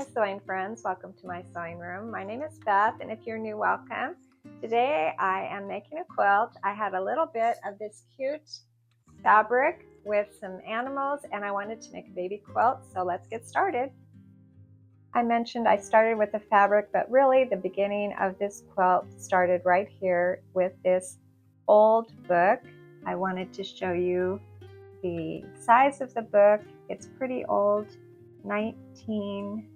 Hi sewing friends, welcome to my sewing room. My name is Beth, and if you're new, welcome. Today I am making a quilt. I had a little bit of this cute fabric with some animals and I wanted to make a baby quilt, so let's get started. I mentioned I started with the fabric, but really the beginning of this quilt started right here with this old book. I wanted to show you the size of the book. It's pretty old, 1981.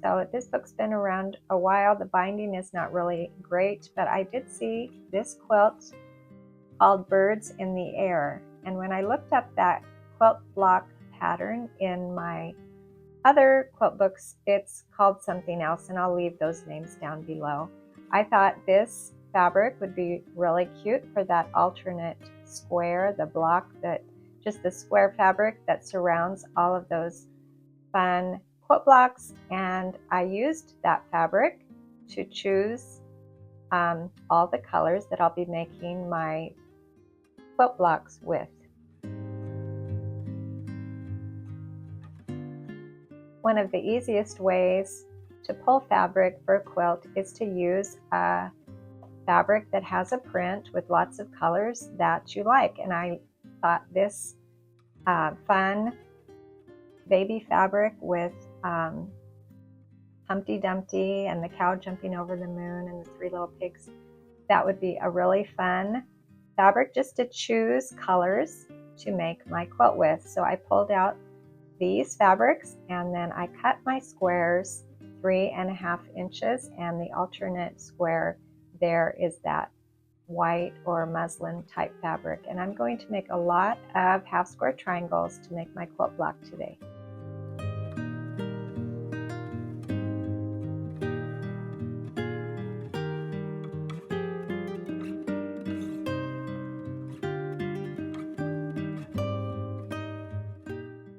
So this book's been around a while. The binding is not really great, but I did see this quilt called Birds in the Air. And when I looked up that quilt block pattern in my other quilt books, it's called something else, and I'll leave those names down below. I thought this fabric would be really cute for that alternate square, the block that just the square fabric that surrounds all of those fun quilt blocks, and I used that fabric to choose all the colors that I'll be making my quilt blocks with. One of the easiest ways to pull fabric for a quilt is to use a fabric that has a print with lots of colors that you like, and I thought this fun baby fabric with Humpty Dumpty and the cow jumping over the moon and the three little pigs, that would be a really fun fabric just to choose colors to make my quilt with. So I pulled out these fabrics and then I cut my squares 3.5 inches, and the alternate square there is that white or muslin type fabric, and I'm going to make a lot of half square triangles to make my quilt block today.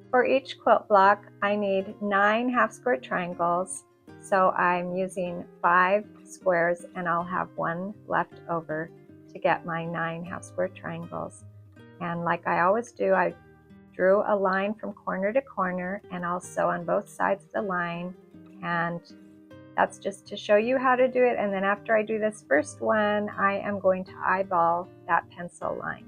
For each quilt block, I need 9 half square triangles, so I'm using 5 squares and I'll have 1 left over to get my 9 half square triangles. And like I always do, I drew a line from corner to corner and I'll sew on both sides of the line, and that's just to show you how to do it. And then after I do this first one, I am going to eyeball that pencil line.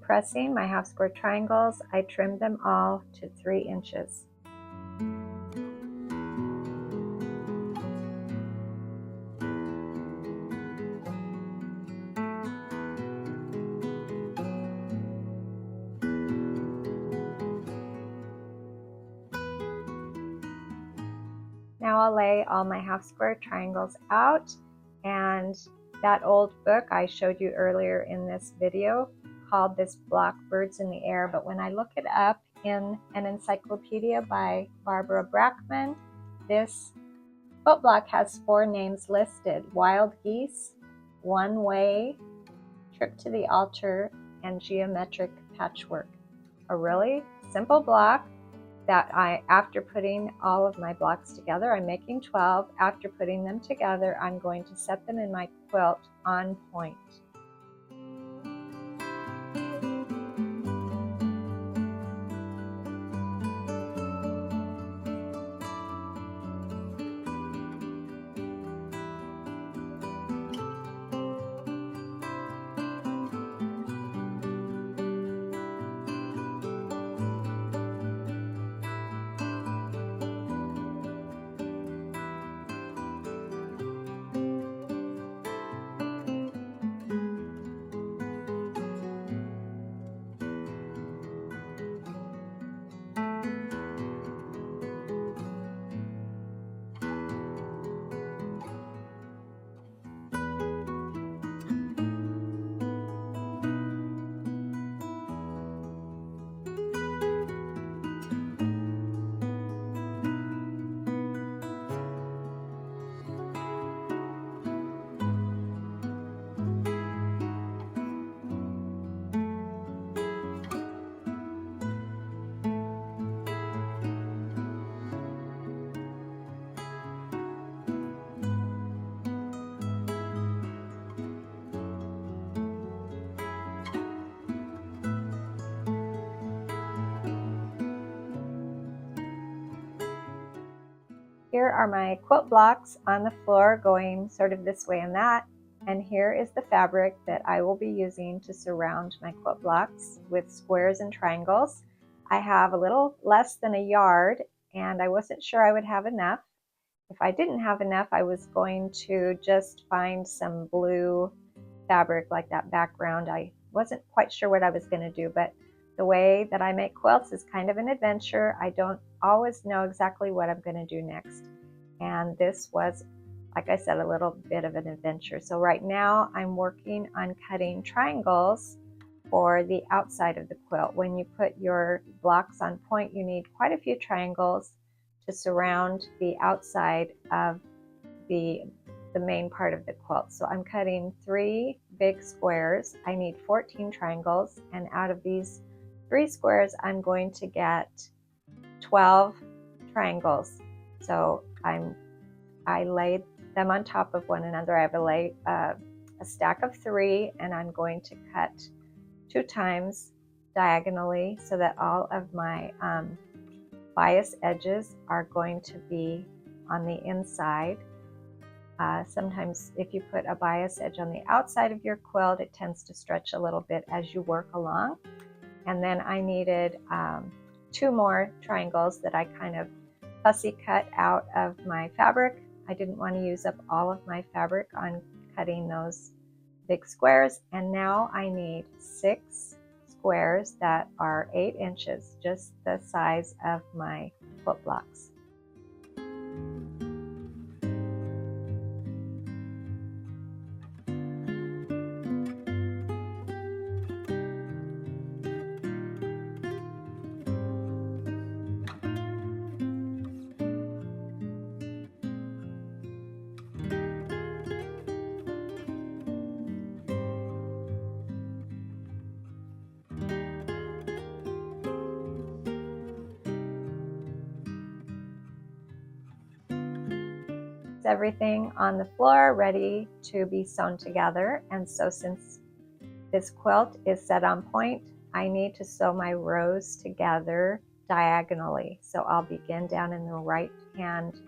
Pressing my half square triangles, I trimmed them all to 3 inches. Now I'll lay all my half square triangles out, and that old book I showed you earlier in this video called this block Birds in the Air, but when I look it up in an encyclopedia by Barbara Brackman, this quilt block has 4 names listed: Wild Geese, One Way, Trip to the Altar, and Geometric Patchwork. A really simple block that after putting all of my blocks together, I'm making 12. After putting them together, I'm going to set them in my quilt on point. Here are my quilt blocks on the floor going sort of this way and that. And here is the fabric that I will be using to surround my quilt blocks with squares and triangles. I have a little less than a yard and I wasn't sure I would have enough. If I didn't have enough, I was going to just find some blue fabric like that background. I wasn't quite sure what I was going to do, but the way that I make quilts is kind of an adventure. I don't always know exactly what I'm going to do next. And this was, like I said, a little bit of an adventure. So right now I'm working on cutting triangles for the outside of the quilt. When you put your blocks on point, you need quite a few triangles to surround the outside of the main part of the quilt. So I'm cutting 3 big squares. I need 14 triangles, and out of these 3 squares I'm going to get 12 triangles. So I laid them on top of one another. I have a stack of 3, and I'm going to cut 2 times diagonally so that all of my bias edges are going to be on the inside. Sometimes if you put a bias edge on the outside of your quilt, it tends to stretch a little bit as you work along. And then I needed 2 more triangles that I kind of fussy cut out of my fabric. I didn't want to use up all of my fabric on cutting those big squares. And now I need 6 squares that are 8 inches, just the size of my quilt blocks. Everything on the floor ready to be sewn together. And so since this quilt is set on point, I need to sew my rows together diagonally. So I'll begin down in the right hand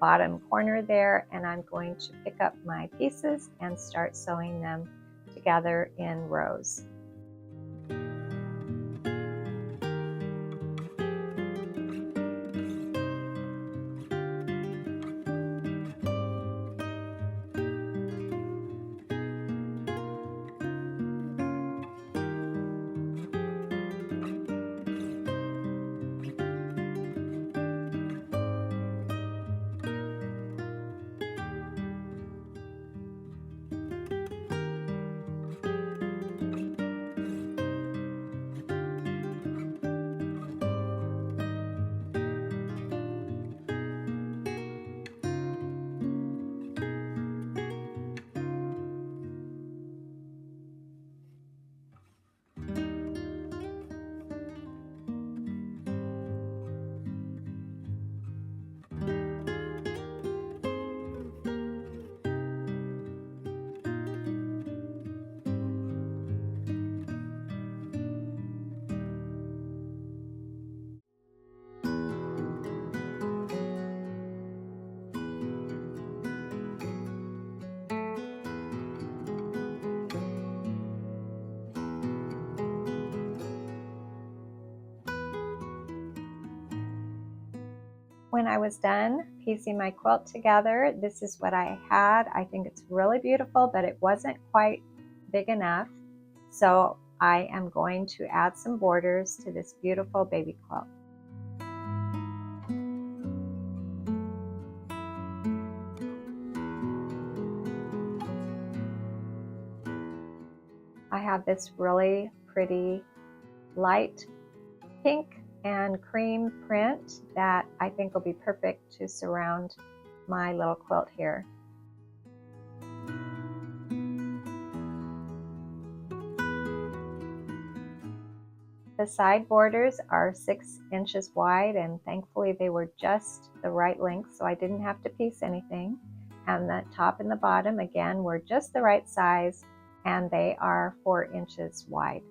bottom corner there, and I'm going to pick up my pieces and start sewing them together in rows. When I was done piecing my quilt together, this is what I had. I think it's really beautiful, but it wasn't quite big enough. So I am going to add some borders to this beautiful baby quilt. I have this really pretty light pink and cream print that I think will be perfect to surround my little quilt here. The side borders are 6 inches wide, and thankfully they were just the right length, so I didn't have to piece anything. And the top and the bottom again were just the right size, and they are 4 inches wide.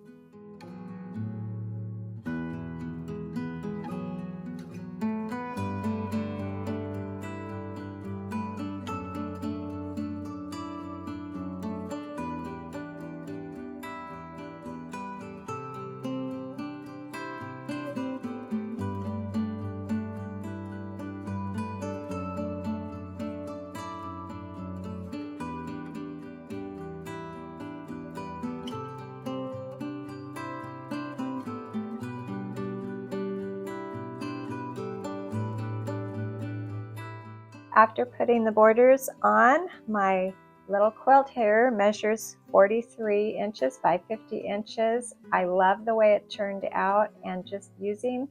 After putting the borders on, my little quilt here measures 43 inches by 50 inches. I love the way it turned out, and just using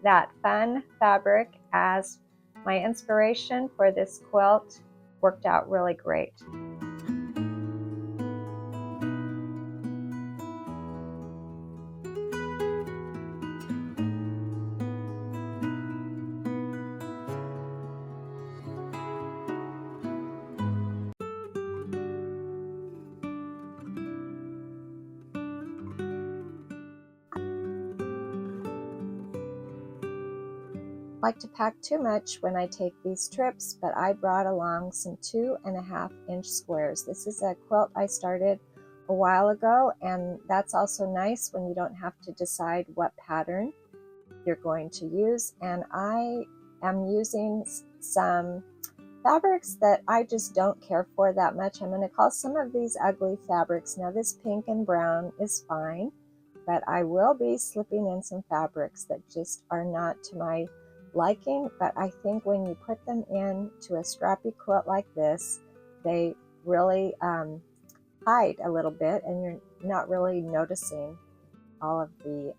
that fun fabric as my inspiration for this quilt worked out really great. I like to pack too much when I take these trips, but I brought along some 2.5-inch squares. This is a quilt I started a while ago, and that's also nice when you don't have to decide what pattern you're going to use. And I am using some fabrics that I just don't care for that much. I'm going to call some of these ugly fabrics. Now this pink and brown is fine, but I will be slipping in some fabrics that just are not to my liking. But I think when you put them into a scrappy quilt like this, they really hide a little bit, and you're not really noticing all of the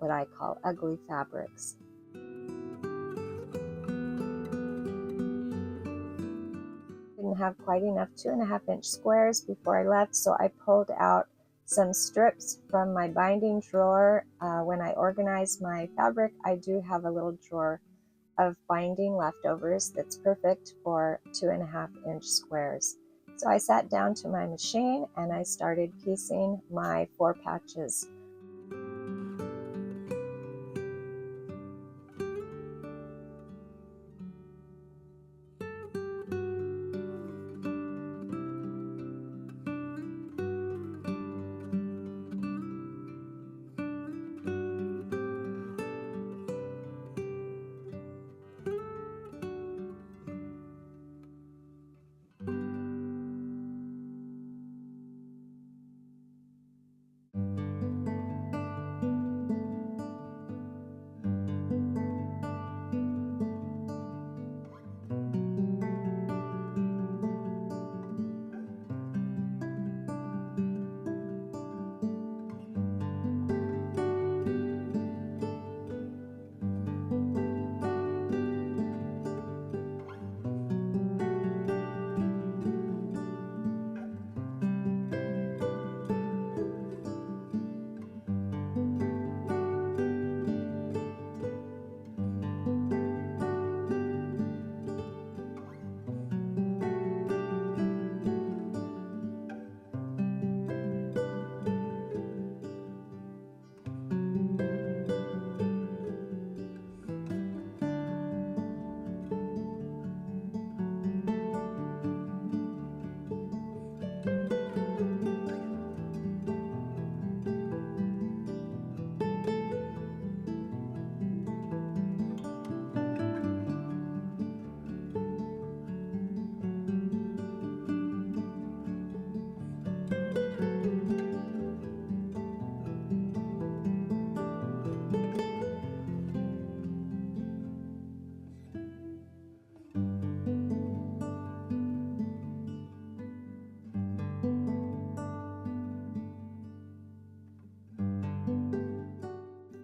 what I call ugly fabrics. Didn't have quite enough 2.5-inch squares before I left, so I pulled out some strips from my binding drawer. When I organize my fabric, I do have a little drawer of binding leftovers that's perfect for 2.5-inch squares. So I sat down to my machine and I started piecing my 4 patches.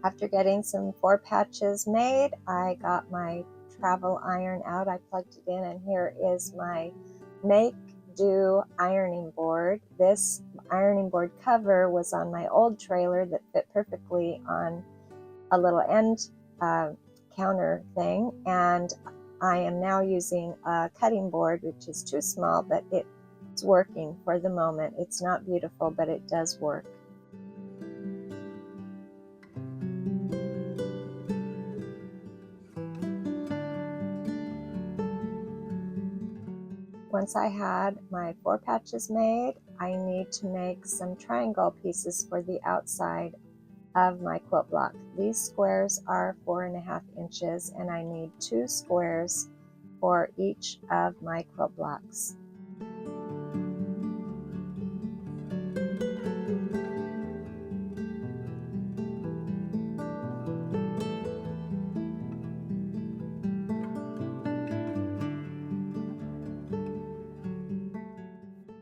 After getting some 4 patches made, I got my travel iron out. I plugged it in, and here is my make do ironing board. This ironing board cover was on my old trailer that fit perfectly on a little end counter thing, and I am now using a cutting board, which is too small, but it's working for the moment. It's not beautiful, but it does work. Once I had my 4 patches made, I need to make some triangle pieces for the outside of my quilt block. These squares are 4.5 inches, and I need 2 squares for each of my quilt blocks.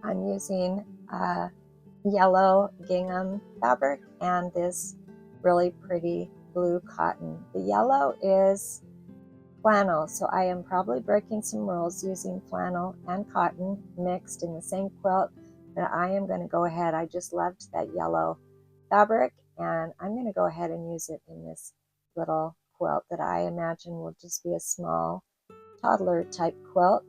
I'm using yellow gingham fabric and this really pretty blue cotton. The yellow is flannel, so I am probably breaking some rules using flannel and cotton mixed in the same quilt, but I am going to go ahead. I just loved that yellow fabric, and I'm going to go ahead and use it in this little quilt that I imagine will just be a small toddler type quilt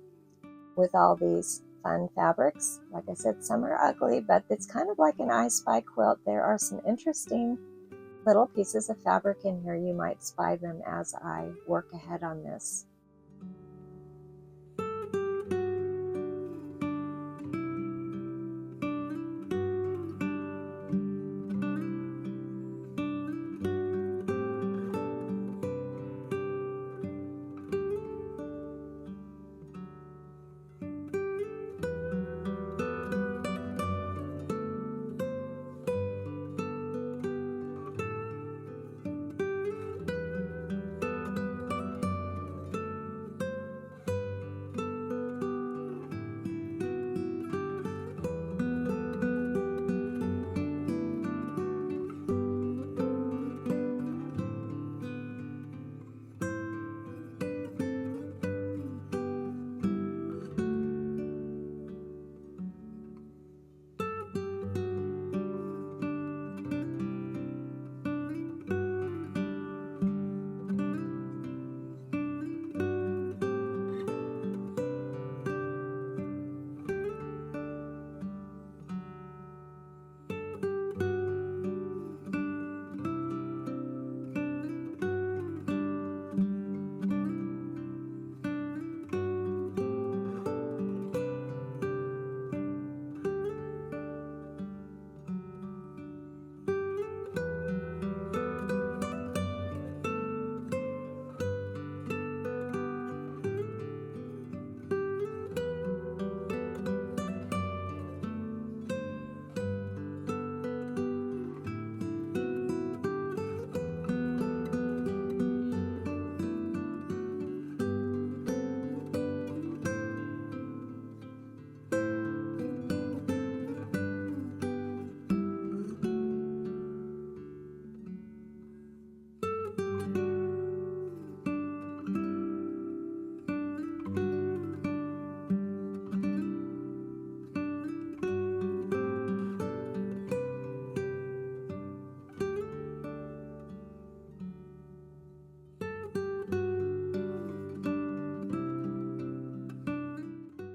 with all these fun fabrics. Like I said, some are ugly, but it's kind of like an I Spy quilt. There are some interesting little pieces of fabric in here. You might spy them as I work ahead on this.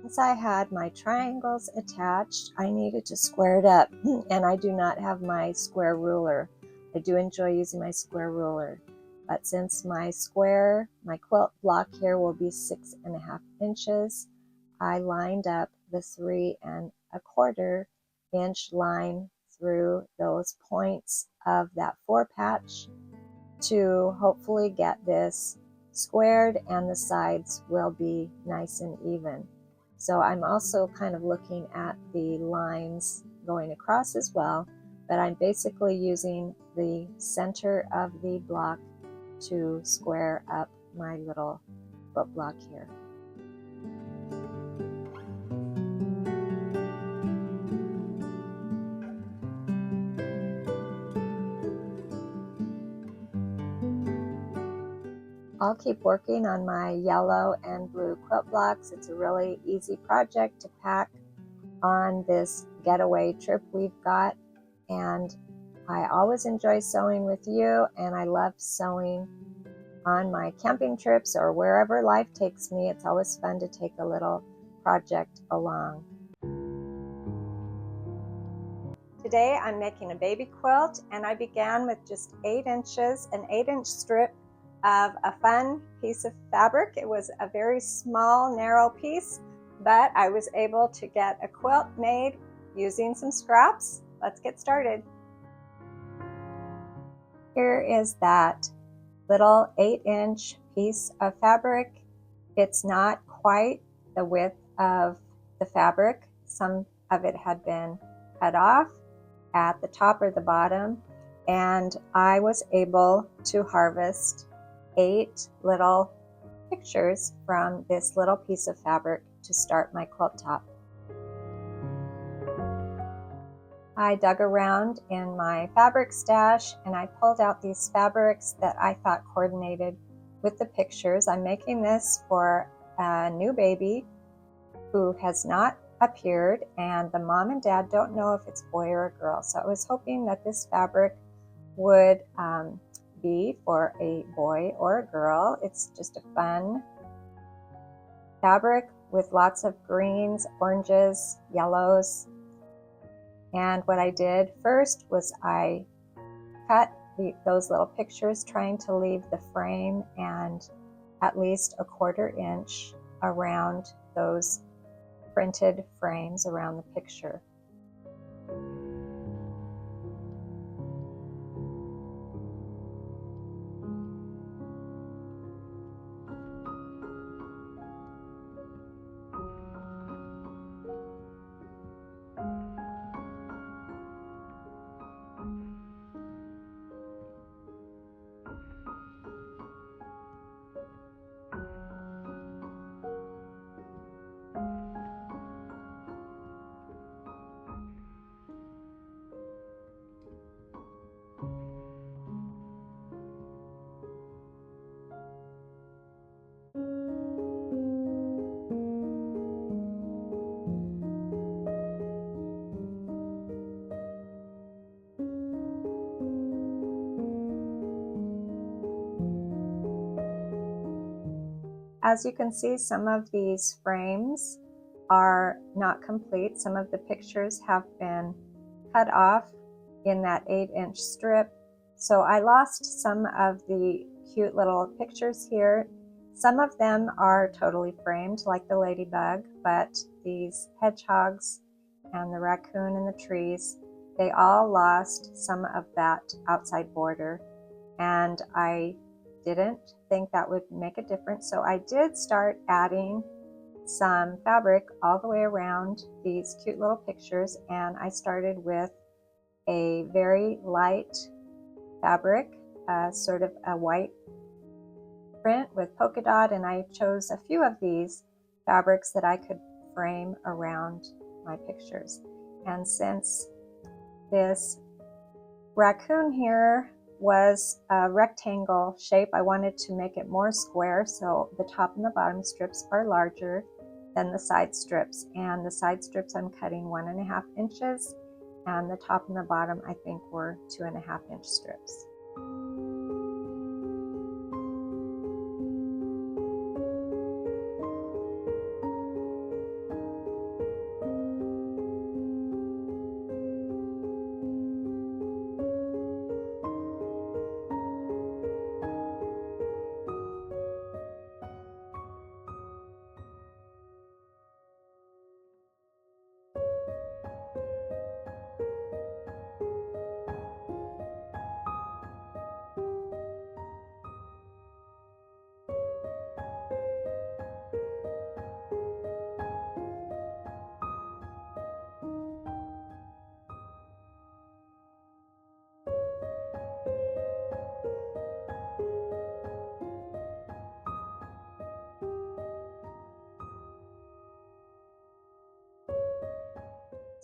Once I had my triangles attached, I needed to square it up, and I do not have my square ruler. I do enjoy using my square ruler, but since my quilt block here will be 6.5 inches, I lined up the 3.25 inch line through those points of that 4 patch to hopefully get this squared, and the sides will be nice and even. So I'm also kind of looking at the lines going across as well, but I'm basically using the center of the block to square up my little quilt block here. I'll keep working on my yellow and blue quilt blocks. It's a really easy project to pack on this getaway trip we've got, and I always enjoy sewing with you, and I love sewing on my camping trips or wherever life takes me. It's always fun to take a little project along. Today I'm making a baby quilt, and I began with just 8 inches, an 8-inch strip of a fun piece of fabric. It was a very small, narrow piece, but I was able to get a quilt made using some scraps. Let's get started. Here is that little 8-inch piece of fabric. It's not quite the width of the fabric. Some of it had been cut off at the top or the bottom, and I was able to harvest 8 little pictures from this little piece of fabric to start my quilt top. I dug around in my fabric stash and I pulled out these fabrics that I thought coordinated with the pictures. I'm making this for a new baby who has not appeared, and the mom and dad don't know if it's boy or a girl. So I was hoping that this fabric would be for a boy or a girl. It's just a fun fabric with lots of greens, oranges, yellows. And what I did first was I cut those little pictures, trying to leave the frame and at least a 1/4 inch around those printed frames around the picture. As you can see, some of these frames are not complete. Some of the pictures have been cut off in that 8-inch strip. So I lost some of the cute little pictures here. Some of them are totally framed, like the ladybug, but these hedgehogs and the raccoon and the trees, they all lost some of that outside border. And I didn't think that would make a difference. So I did start adding some fabric all the way around these cute little pictures, and I started with a very light fabric, sort of a white print with polka dot, and I chose a few of these fabrics that I could frame around my pictures. And since this raccoon here was a rectangle shape, I wanted to make it more square, so the top and the bottom strips are larger than the side strips, and the side strips I'm cutting 1.5 inches, and the top and the bottom I think were 2.5-inch strips.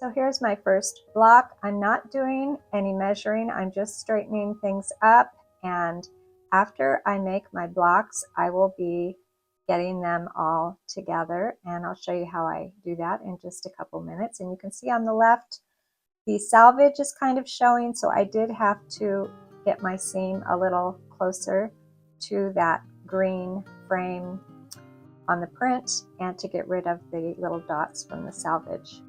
So here's my first block. I'm not doing any measuring, I'm just straightening things up, and after I make my blocks, I will be getting them all together, and I'll show you how I do that in just a couple minutes. And you can see on the left, the salvage is kind of showing, so I did have to get my seam a little closer to that green frame on the print and to get rid of the little dots from the salvage.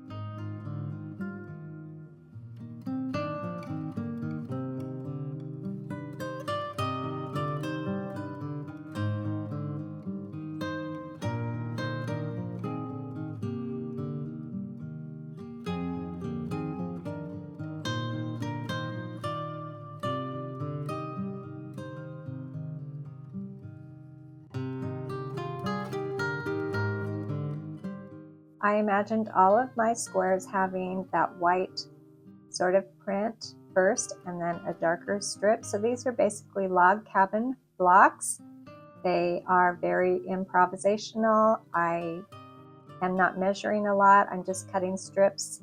I imagined all of my squares having that white sort of print first and then a darker strip. So these are basically log cabin blocks. They are very improvisational. I am not measuring a lot. I'm just cutting strips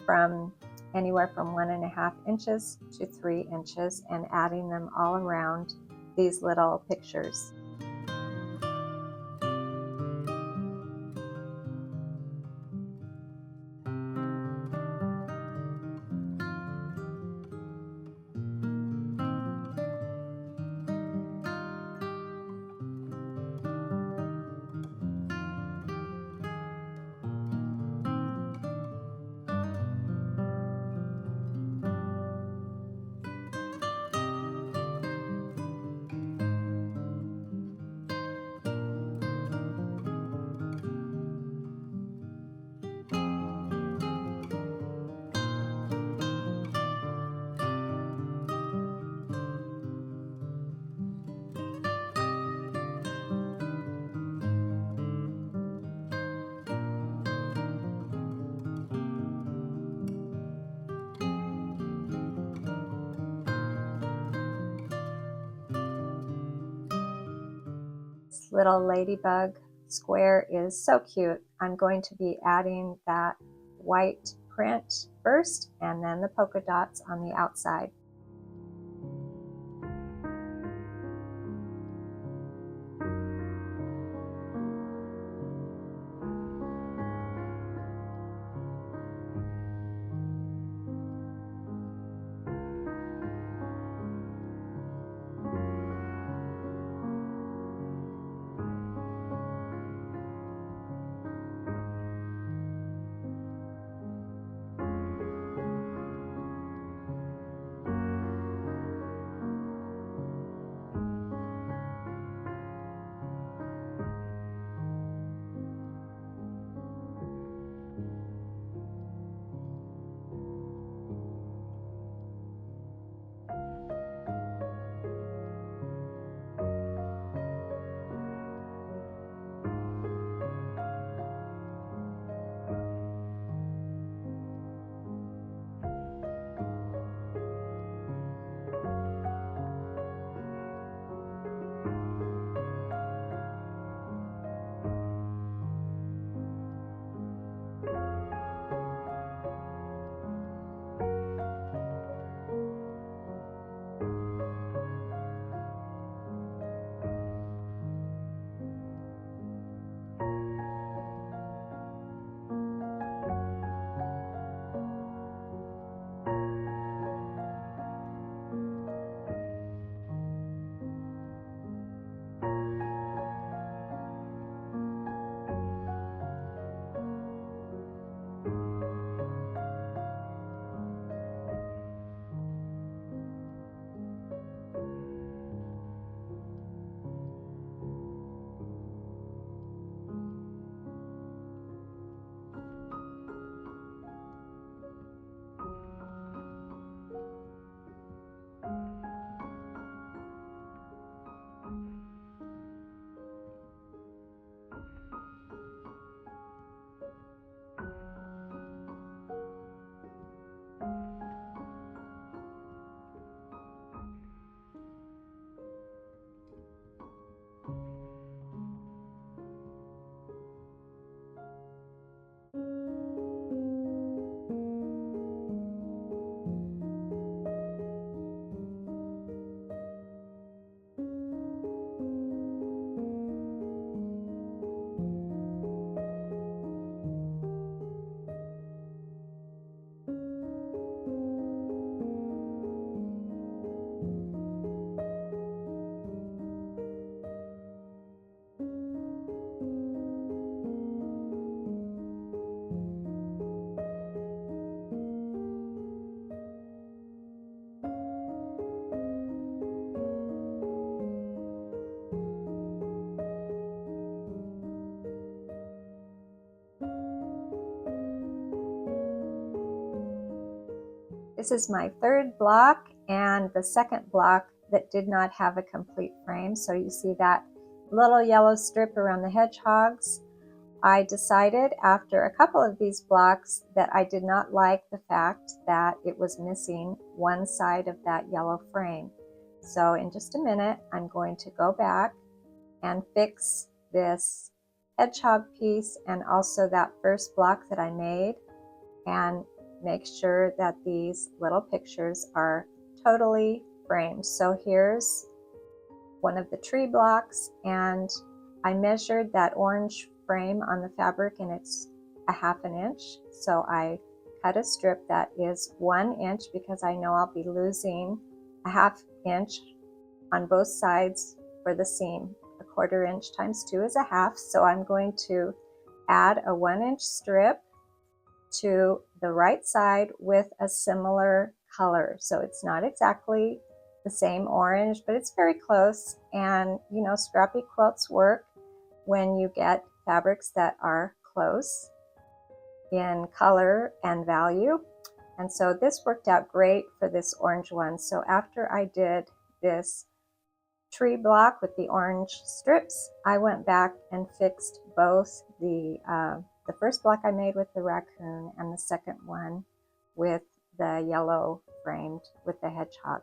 from anywhere from 1.5 inches to 3 inches, and adding them all around these little pictures. This little ladybug square is so cute. I'm going to be adding that white print first and then the polka dots on the outside. This is my third block and the second block that did not have a complete frame. So you see that little yellow strip around the hedgehogs. I decided after a couple of these blocks that I did not like the fact that it was missing one side of that yellow frame. So in just a minute, I'm going to go back and fix this hedgehog piece and also that first block that I made. And make sure that these little pictures are totally framed. So here's one of the tree blocks, and I measured that orange frame on the fabric, and it's a ½ inch. So I cut a strip that is 1 inch because I know I'll be losing a ½ inch on both sides for the seam. A 1/4 inch times 2 is a half. So I'm going to add a 1 inch strip to the right side with a similar color. So it's not exactly the same orange, but it's very close. And you know, scrappy quilts work when you get fabrics that are close in color and value. And so this worked out great for this orange one. So after I did this tree block with the orange strips, I went back and fixed both the first block I made with the raccoon and the second one with the yellow framed with the hedgehog.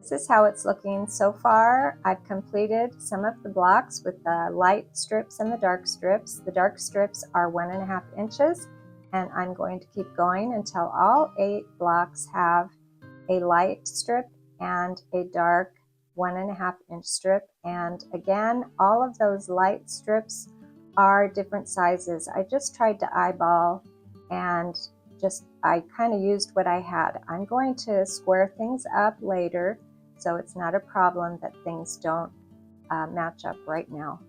This is how it's looking so far. I've completed some of the blocks with the light strips and the dark strips. The dark strips are 1½ inches, and I'm going to keep going until all 8 blocks have a light strip and a dark 1½ inch strip. And again, all of those light strips are different sizes. I just tried to eyeball, and I kind of used what I had. I'm going to square things up later, so it's not a problem that things don't match up right now.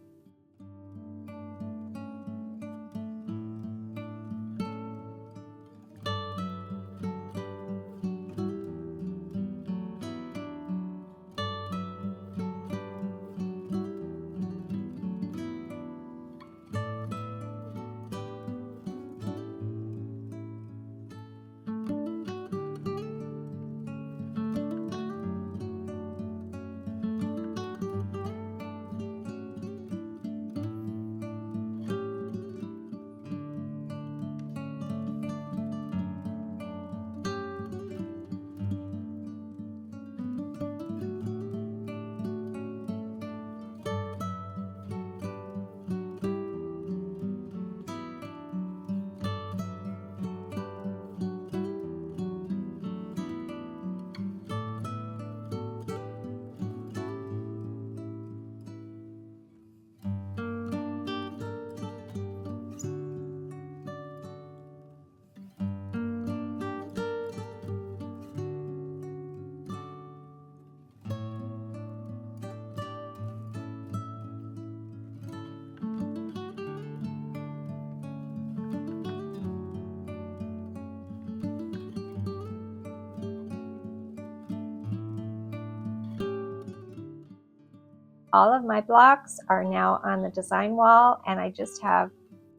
All of my blocks are now on the design wall, and I just have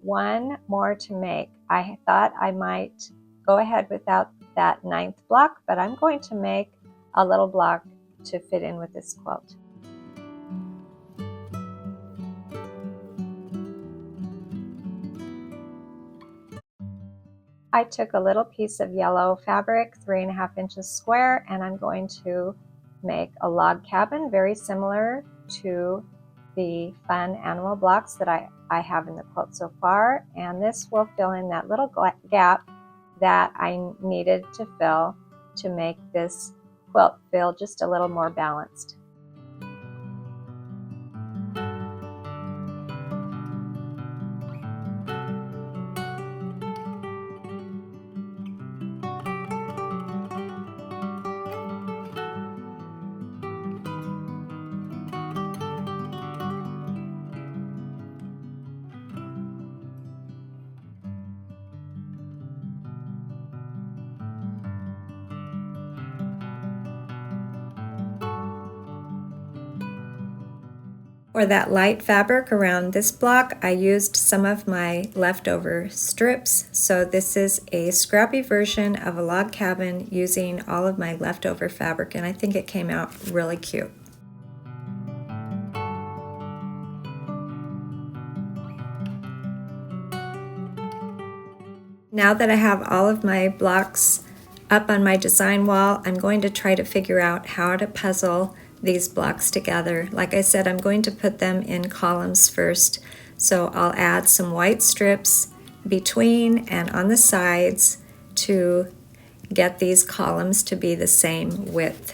one more to make. I thought I might go ahead without that 9th block, but I'm going to make a little block to fit in with this quilt. I took a little piece of yellow fabric, 3.5 inches square, and I'm going to make a log cabin very similar to the fun animal blocks that I have in the quilt so far. And this will fill in that little gap that I needed to fill to make this quilt feel just a little more balanced. For that light fabric around this block, I used some of my leftover strips. So this is a scrappy version of a log cabin using all of my leftover fabric, and I think it came out really cute. Now that I have all of my blocks up on my design wall, I'm going to try to figure out how to puzzle these blocks together. Like I said, I'm going to put them in columns first. So I'll add some white strips between and on the sides to get these columns to be the same width.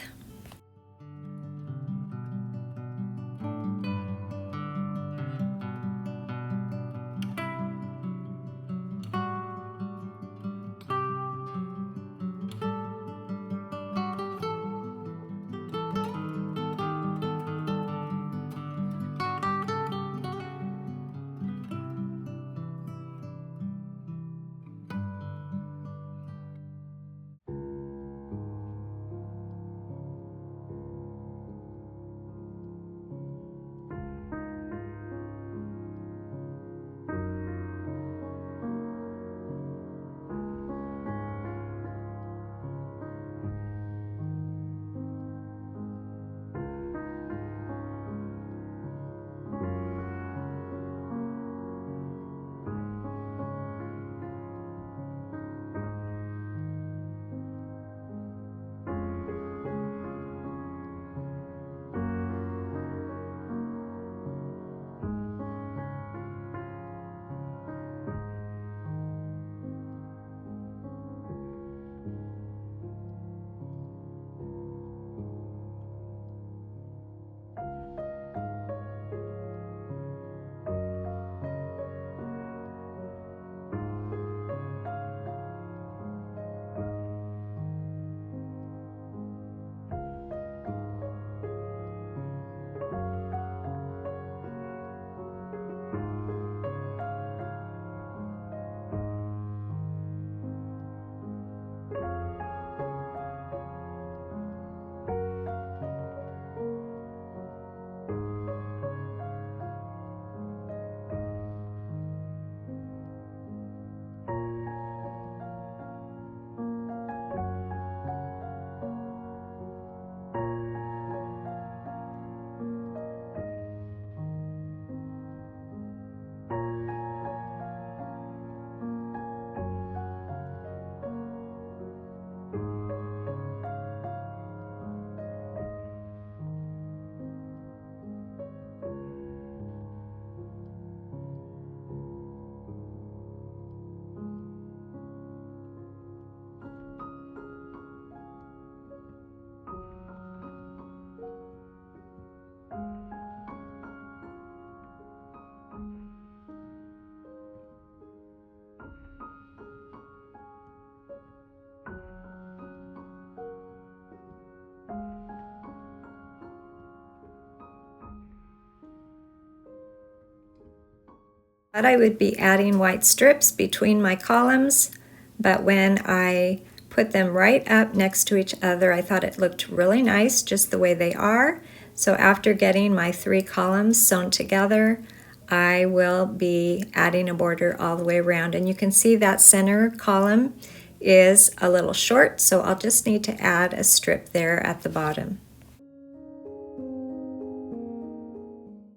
Thought I would be adding white strips between my columns, but when I put them right up next to each other, I thought it looked really nice just the way they are. So after getting my 3 columns sewn together, I will be adding a border all the way around. And you can see that center column is a little short, so I'll just need to add a strip there at the bottom.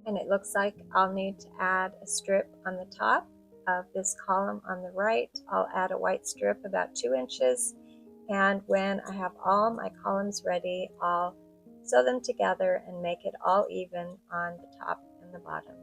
And it looks like I'll need to add a strip on the top of this column on the right. I'll add a white strip about 2 inches, and when I have all my columns ready, I'll sew them together and make it all even on the top and the bottom.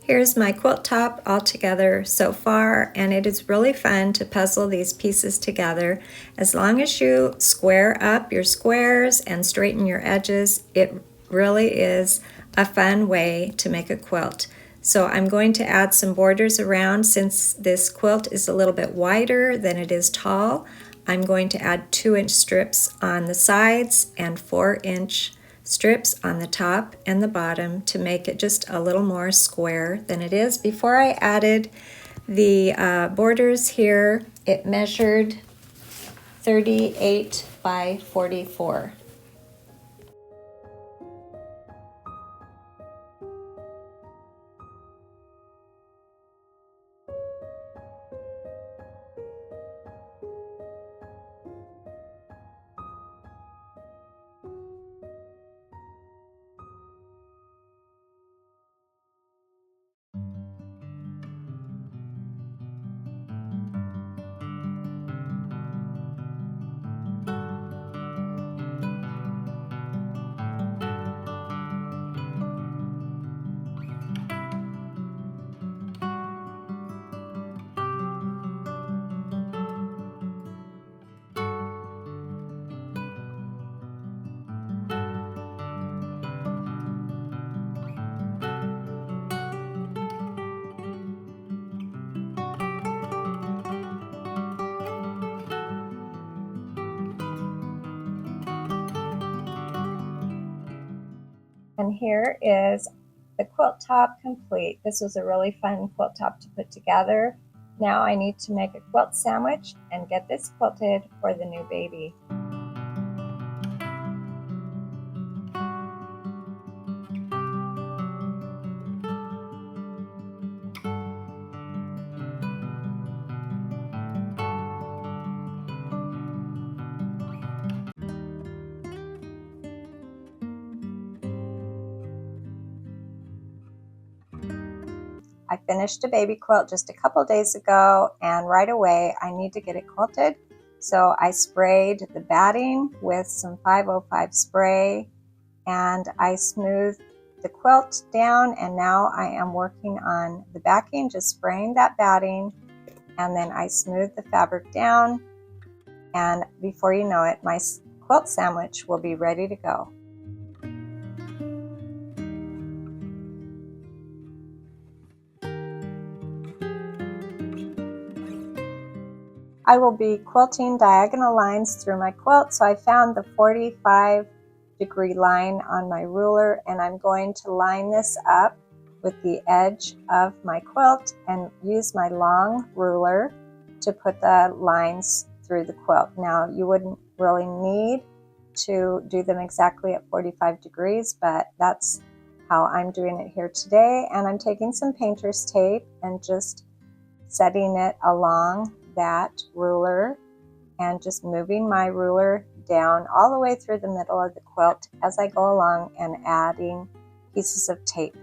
Here's my quilt top all together so far, and it is really fun to puzzle these pieces together. As long as you square up your squares and straighten your edges, it really is a fun way to make a quilt. So I'm going to add some borders around. Since this quilt is a little bit wider than it is tall, I'm going to add 2-inch strips on the sides and 4-inch strips on the top and the bottom to make it just a little more square than it is. Before I added the borders here, it measured 38 by 44. And here is the quilt top complete. This was a really fun quilt top to put together. Now I need to make a quilt sandwich and get this quilted for the new baby. I finished a baby quilt just a couple days ago, and right away I need to get it quilted. So I sprayed the batting with some 505 spray, and I smoothed the quilt down, and now I am working on the backing, just spraying that batting, and then I smoothed the fabric down, and before you know it, my quilt sandwich will be ready to go. I will be quilting diagonal lines through my quilt, so I found the 45-degree line on my ruler, and I'm going to line this up with the edge of my quilt and use my long ruler to put the lines through the quilt. Now, you wouldn't really need to do them exactly at 45 degrees, but that's how I'm doing it here today. And I'm taking some painter's tape and just setting it along that ruler and just moving my ruler down all the way through the middle of the quilt as I go along and adding pieces of tape.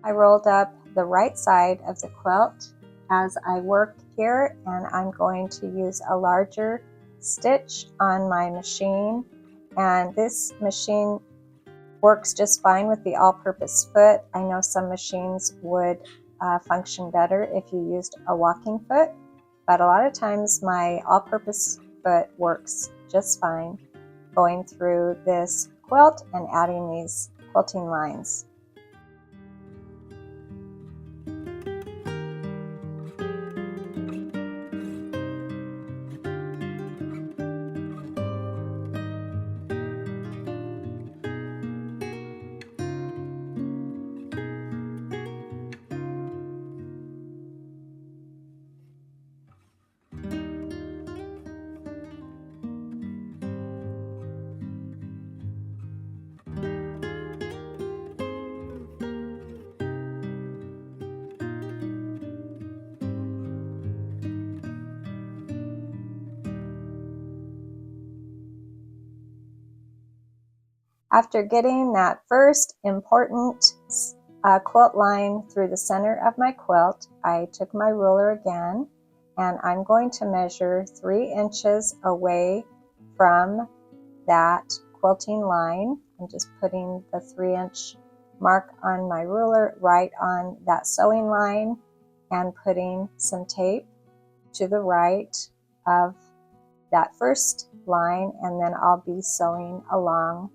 I rolled up the right side of the quilt as I work here, and I'm going to use a larger stitch on my machine, and this machine works just fine with the all-purpose foot. I know some machines would function better if you used a walking foot, but a lot of times my all-purpose foot works just fine going through this quilt and adding these quilting lines. After getting that first important quilt line through the center of my quilt, I took my ruler again, and I'm going to measure 3 inches away from that quilting line. I'm just putting the 3-inch mark on my ruler right on that sewing line and putting some tape to the right of that first line, and then I'll be sewing along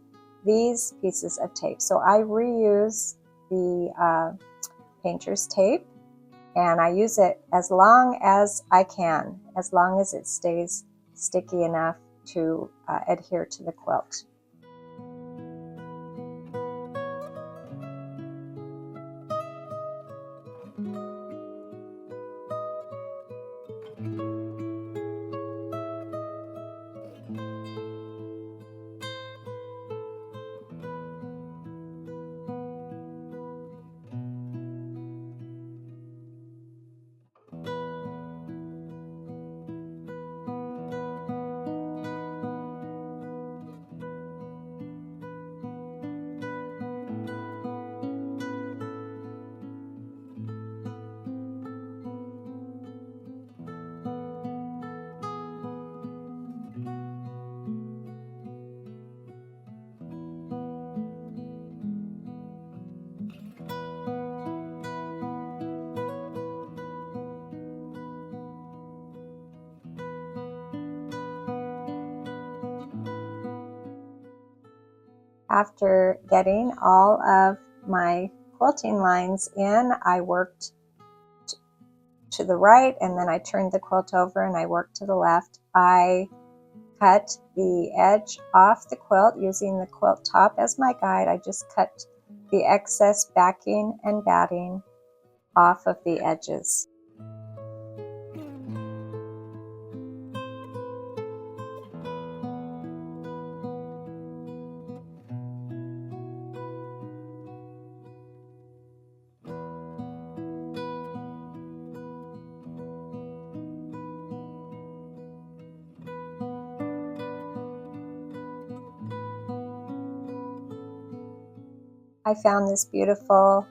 these pieces of tape. So I reuse the painter's tape, and I use it as long as I can, as long as it stays sticky enough to adhere to the quilt. After getting all of my quilting lines in, I worked to the right, and then I turned the quilt over and I worked to the left. I cut the edge off the quilt using the quilt top as my guide. I just cut the excess backing and batting off of the edges. I found this beautiful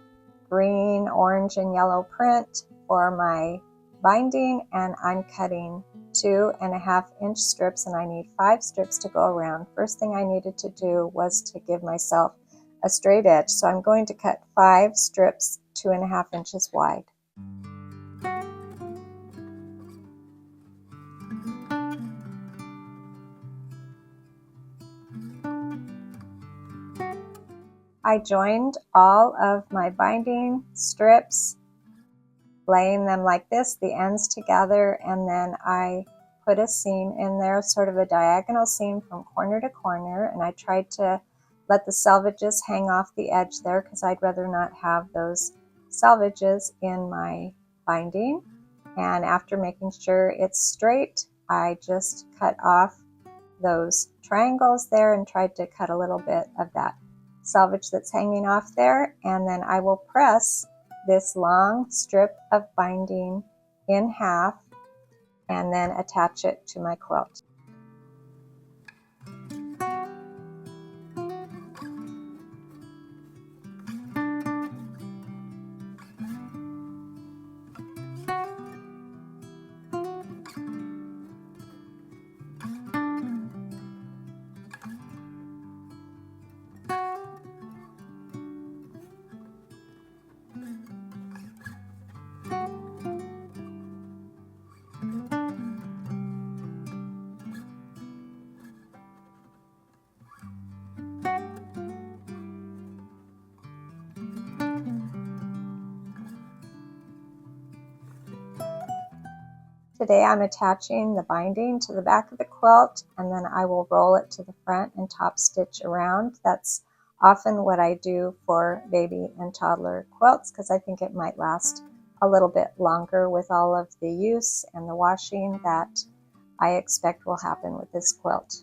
green, orange, and yellow print for my binding, and I'm cutting 2.5-inch strips, and I need 5 strips to go around. First thing I needed to do was to give myself a straight edge, so I'm going to cut 5 strips 2.5 inches wide. I joined all of my binding strips, laying them like this, the ends together, and then I put a seam in there, sort of a diagonal seam from corner to corner, and I tried to let the selvages hang off the edge there because I'd rather not have those selvages in my binding. And after making sure it's straight, I just cut off those triangles there and tried to cut a little bit of that selvage that's hanging off there, and then I will press this long strip of binding in half and then attach it to my quilt. Today I'm attaching the binding to the back of the quilt, and then I will roll it to the front and top stitch around. That's often what I do for baby and toddler quilts because I think it might last a little bit longer with all of the use and the washing that I expect will happen with this quilt.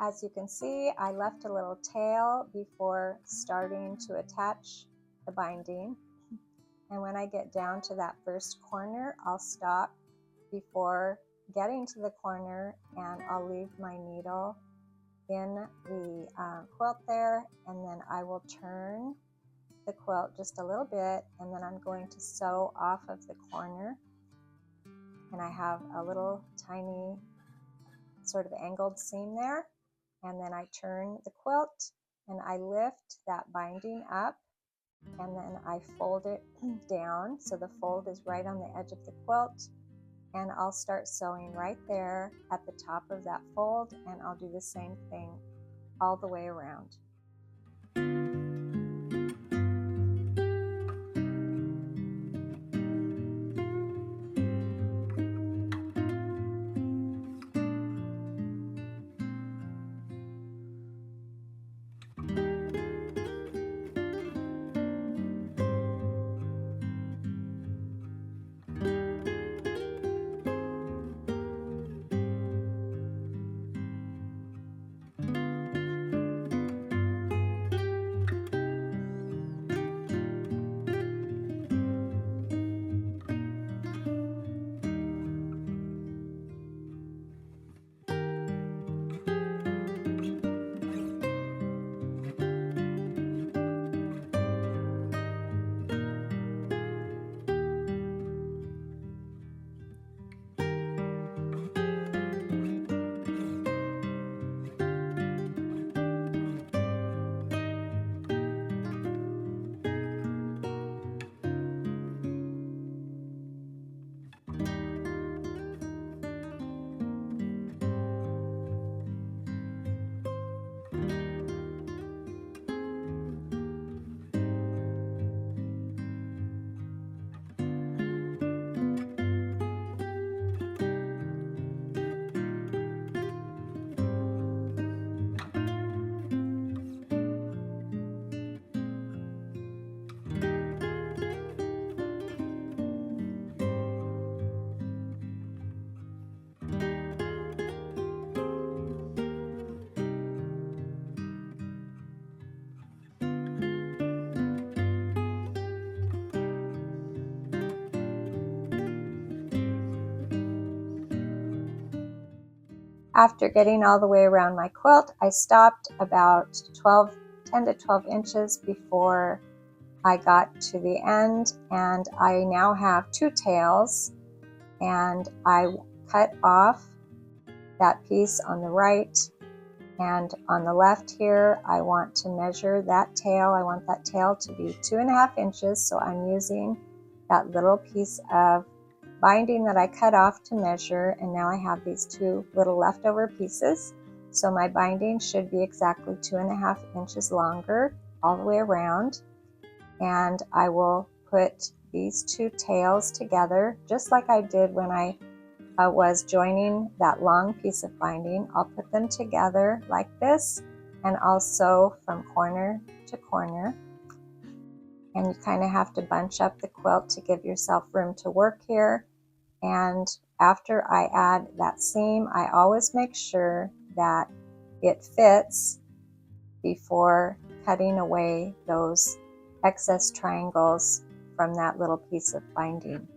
As you can see, I left a little tail before starting to attach the binding. And when I get down to that first corner, I'll stop before getting to the corner, and I'll leave my needle in the quilt there, and then I will turn the quilt just a little bit, and then I'm going to sew off of the corner. And I have a little tiny sort of angled seam there, and then I turn the quilt and I lift that binding up, and then I fold it down so the fold is right on the edge of the quilt, and I'll start sewing right there at the top of that fold, and I'll do the same thing all the way around. After getting all the way around my quilt, I stopped about 10 to 12 inches before I got to the end, and I now have two tails, and I cut off that piece on the right, and on the left here I want to measure that tail. I want that tail to be 2.5 inches, so I'm using that little piece of binding that I cut off to measure, and now I have these two little leftover pieces. So my binding should be exactly 2.5 inches longer all the way around, and I will put these two tails together just like I did when I was joining that long piece of binding. I'll put them together like this, and I'll sew from corner to corner. And you kind of have to bunch up the quilt to give yourself room to work here. And after I add that seam, I always make sure that it fits before cutting away those excess triangles from that little piece of binding.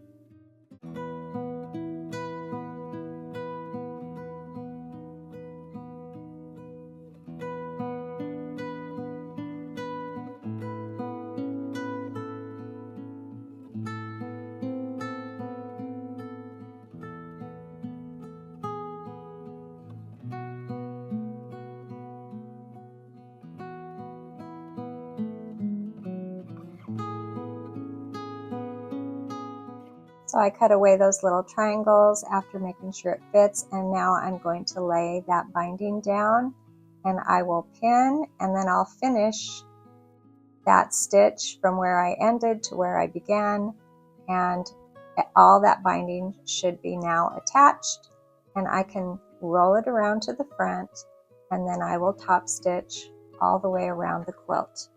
So I cut away those little triangles after making sure it fits, and now I'm going to lay that binding down, and I will pin, and then I'll finish that stitch from where I ended to where I began, and all that binding should be now attached, and I can roll it around to the front, and then I will top stitch all the way around the quilt.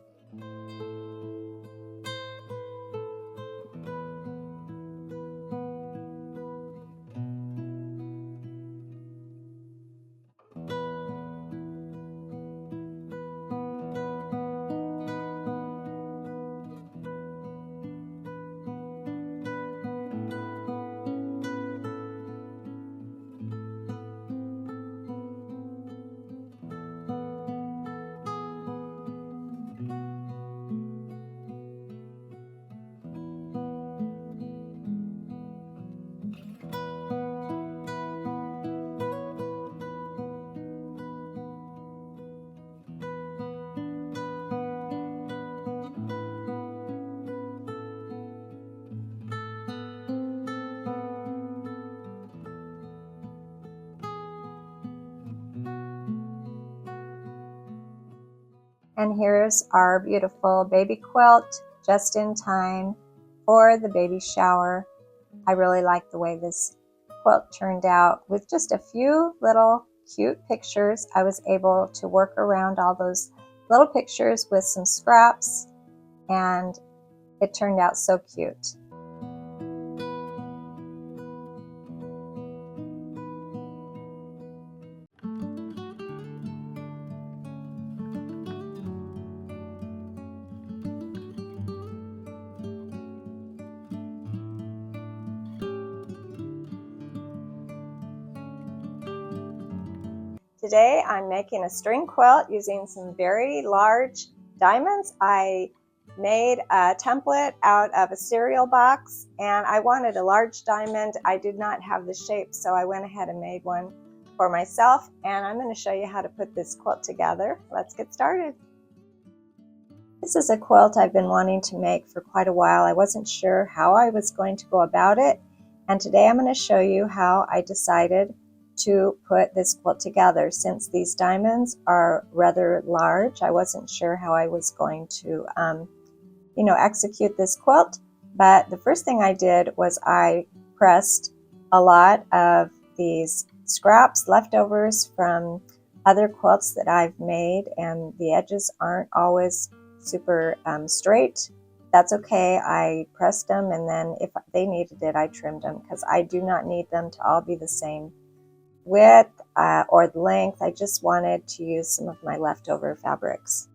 And here's our beautiful baby quilt, just in time for the baby shower. I really like the way this quilt turned out. With just a few little cute pictures, I was able to work around all those little pictures with some scraps, and it turned out so cute. Today I'm making a string quilt using some very large diamonds. I made a template out of a cereal box, and I wanted a large diamond. I did not have the shape, so I went ahead and made one for myself, and I'm going to show you how to put this quilt together. Let's get started. This is a quilt I've been wanting to make for quite a while. I wasn't sure how I was going to go about it, and today I'm going to show you how I decided to put this quilt together. Since these diamonds are rather large, I wasn't sure how I was going to execute this quilt. But the first thing I did was I pressed a lot of these scraps, leftovers from other quilts that I've made, and the edges aren't always super straight. That's okay. I pressed them, and then if they needed it, I trimmed them, because I do not need them to all be the same width or the length. I just wanted to use some of my leftover fabrics.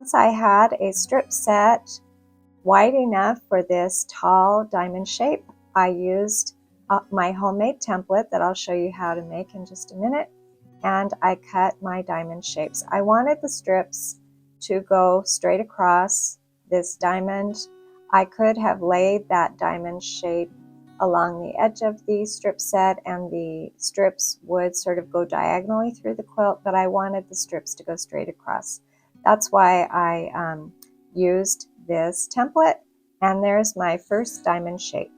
Once I had a strip set wide enough for this tall diamond shape, I used my homemade template that I'll show you how to make in just a minute, and I cut my diamond shapes. I wanted the strips to go straight across this diamond. I could have laid that diamond shape along the edge of the strip set and the strips would sort of go diagonally through the quilt, but I wanted the strips to go straight across. That's why I used this template, and there's my first diamond shape.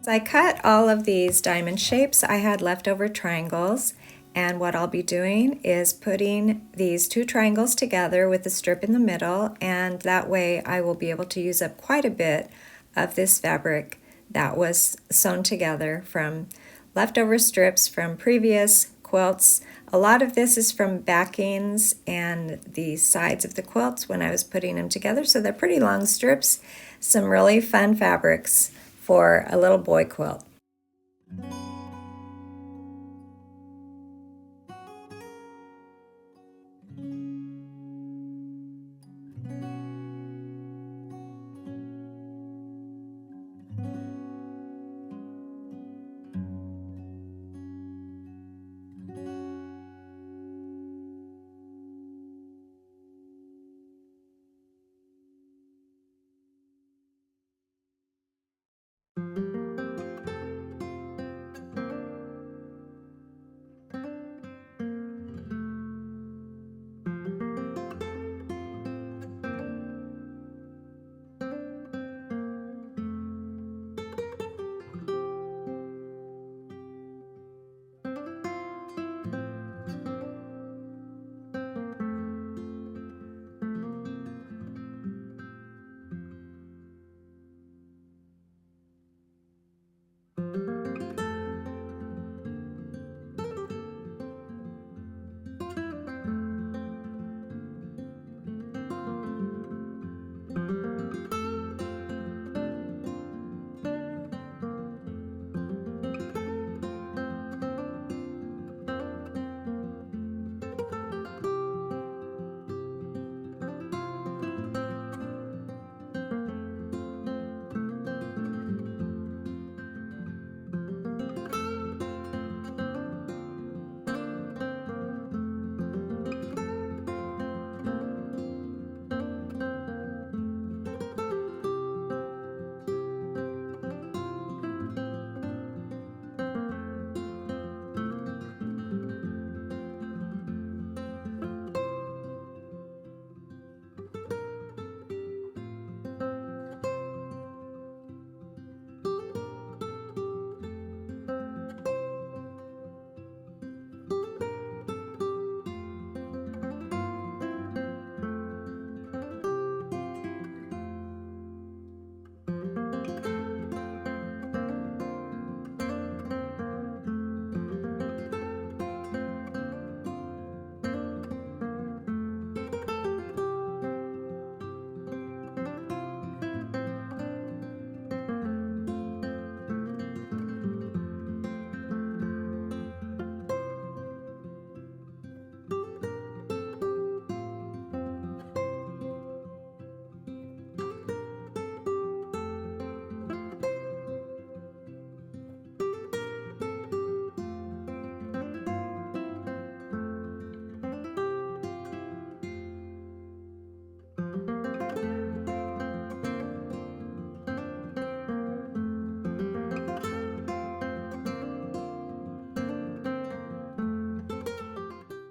So I cut all of these diamond shapes. I had leftover triangles, and what I'll be doing is putting these two triangles together with the strip in the middle, and that way I will be able to use up quite a bit of this fabric that was sewn together from leftover strips from previous quilts. A lot of this is from backings and the sides of the quilts when I was putting them together, so they're pretty long strips, some really fun fabrics for a little boy quilt.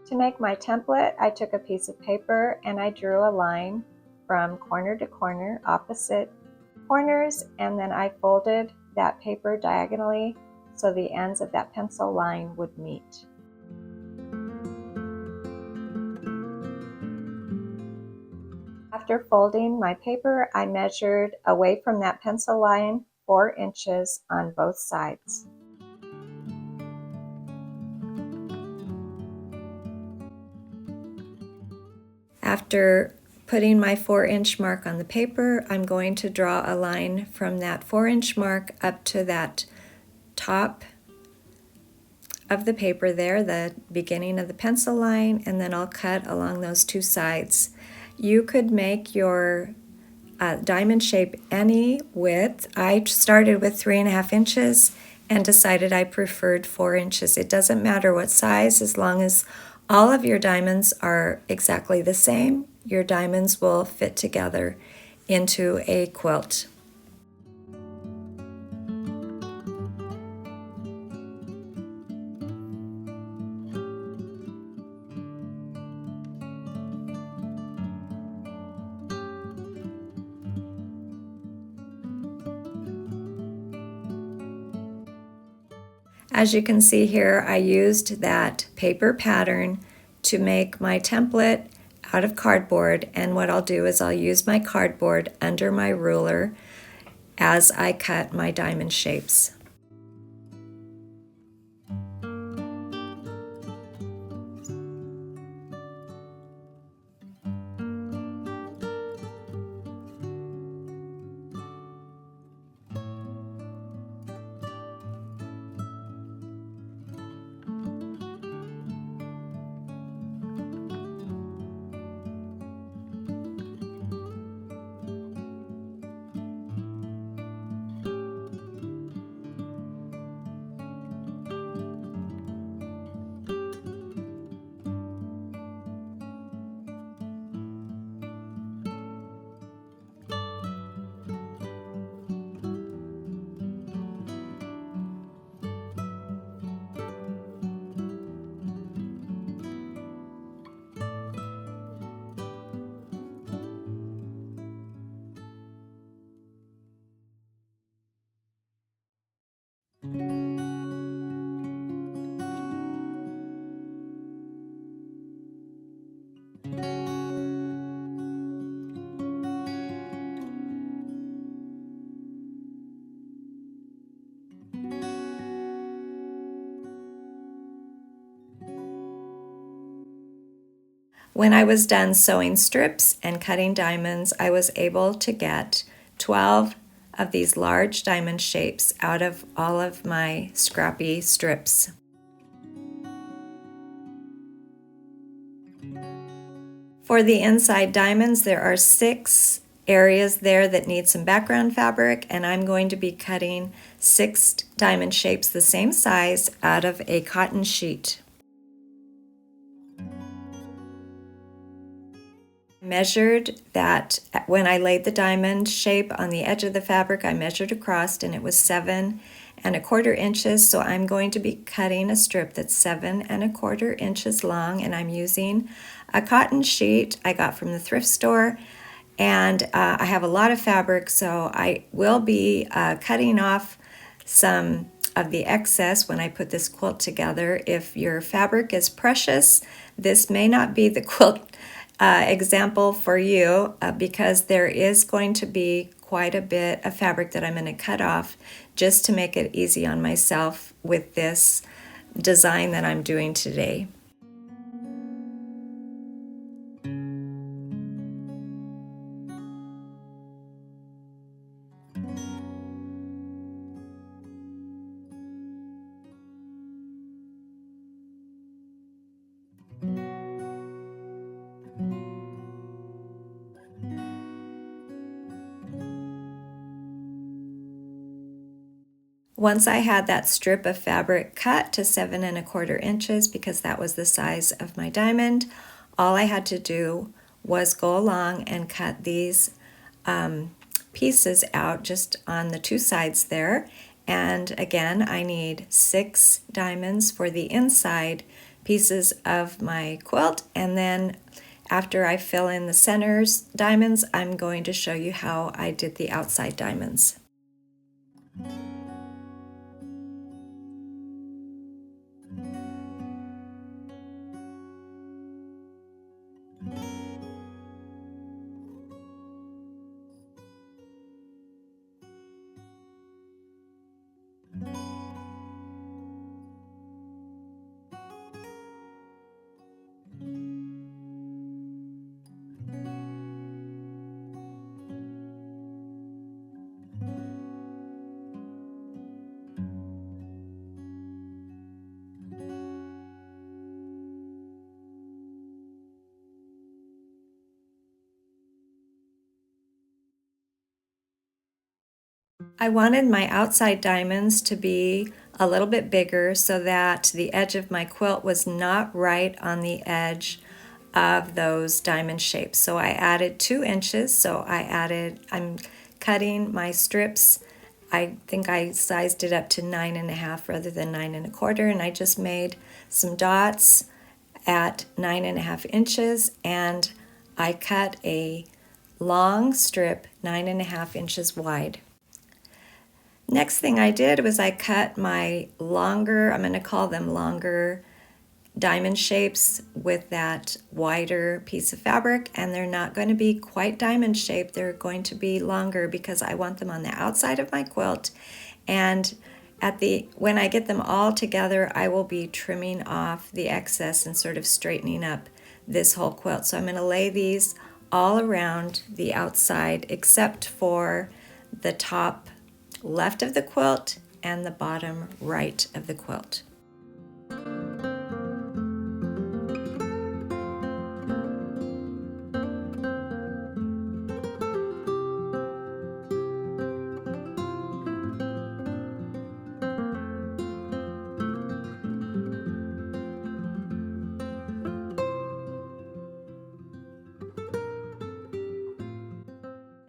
To make my template, I took a piece of paper and I drew a line from corner to corner, opposite corners, and then I folded that paper diagonally so the ends of that pencil line would meet. After folding my paper, I measured away from that pencil line 4 inches on both sides. After putting my 4-inch mark on the paper, I'm going to draw a line from that 4-inch mark up to that top of the paper there, the beginning of the pencil line, and then I'll cut along those two sides. You could make your diamond shape any width. I started with 3.5 inches and decided I preferred 4 inches. It doesn't matter what size, as long as all of your diamonds are exactly the same, your diamonds will fit together into a quilt. As you can see here, I used that paper pattern to make my template out of cardboard, and what I'll do is I'll use my cardboard under my ruler as I cut my diamond shapes. When I was done sewing strips and cutting diamonds, I was able to get 12 of these large diamond shapes out of all of my scrappy strips. For the inside diamonds, there are 6 areas there that need some background fabric, and I'm going to be cutting 6 diamond shapes the same size out of a cotton sheet. Measured that when I laid the diamond shape on the edge of the fabric, I measured across and it was 7¼ inches, so I'm going to be cutting a strip that's 7¼ inches long, and I'm using a cotton sheet I got from the thrift store, and I have a lot of fabric, so I will be cutting off some of the excess when I put this quilt together. If your fabric is precious, this may not be the quilt example for you because there is going to be quite a bit of fabric that I'm going to cut off just to make it easy on myself with this design that I'm doing today. Once I had that strip of fabric cut to 7¼ inches, because that was the size of my diamond, all I had to do was go along and cut these pieces out just on the 2 sides there. And again, I need 6 diamonds for the inside pieces of my quilt, and then after I fill in the centers diamonds, I'm going to show you how I did the outside diamonds. I wanted my outside diamonds to be a little bit bigger so that the edge of my quilt was not right on the edge of those diamond shapes. So I added 2 inches. So I'm cutting my strips. I think I sized it up to 9.5 rather than 9.25, and I just made some dots at 9.5 inches, and I cut a long strip 9.5 inches wide. Next thing I did was I cut my longer, I'm going to call them longer, diamond shapes with that wider piece of fabric, and they're not going to be quite diamond shaped. They're going to be longer because I want them on the outside of my quilt, and when I get them all together, I will be trimming off the excess and sort of straightening up this whole quilt. So I'm going to lay these all around the outside except for the top left of the quilt and the bottom right of the quilt.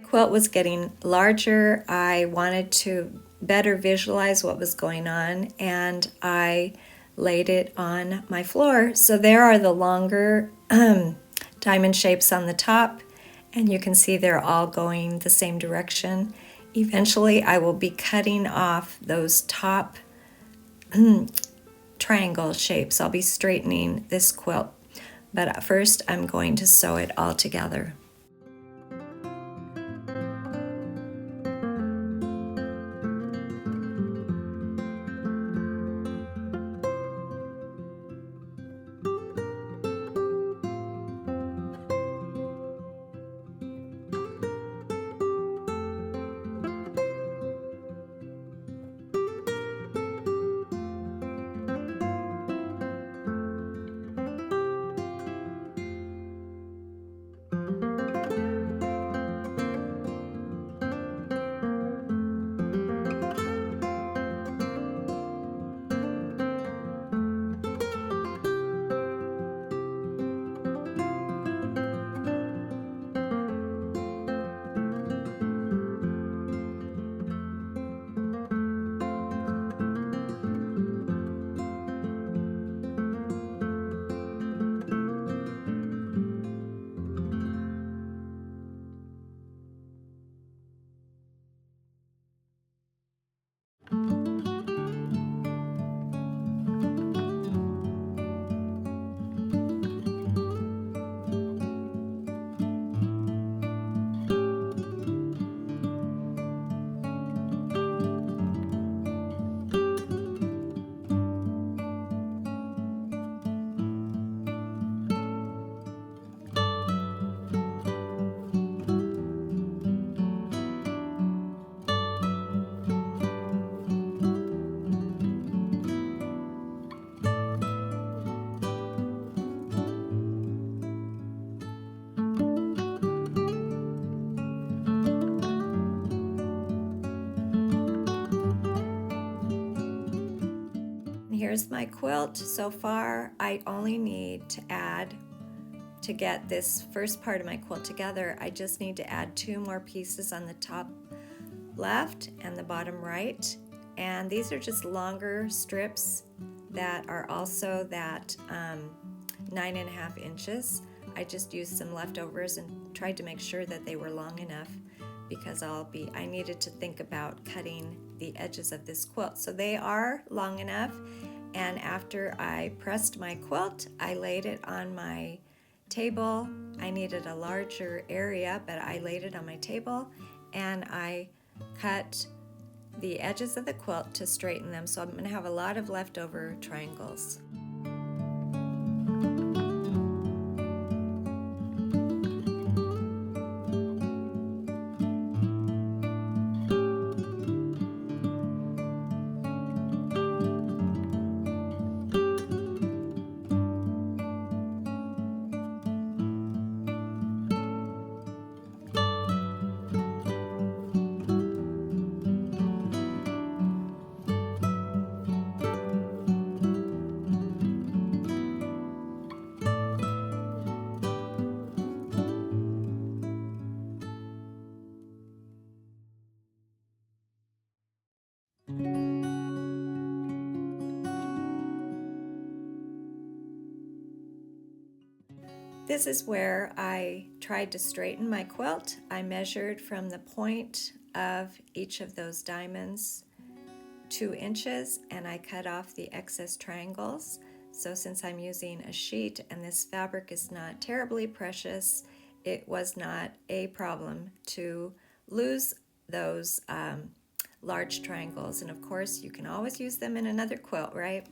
Quilt was getting larger. I wanted to better visualize what was going on, and I laid it on my floor. So there are the longer diamond shapes on the top, and you can see they're all going the same direction. Eventually I will be cutting off those top triangle shapes. I'll be straightening this quilt, but first I'm going to sew it all together. Here's my quilt. So far, I only need to add, to get this first part of my quilt together, I just need to add 2 more pieces on the top left and the bottom right. And these are just longer strips that are also that 9.5 inches. I just used some leftovers and tried to make sure that they were long enough because I needed to think about cutting the edges of this quilt. So they are long enough, and after I pressed my quilt, I laid it on my table. I needed a larger area, but I laid it on my table and I cut the edges of the quilt to straighten them. So I'm going to have a lot of leftover triangles. This is where I tried to straighten my quilt. I measured from the point of each of those diamonds 2 inches, and I cut off the excess triangles. So since I'm using a sheet and this fabric is not terribly precious, it was not a problem to lose those large triangles. And of course, you can always use them in another quilt, right?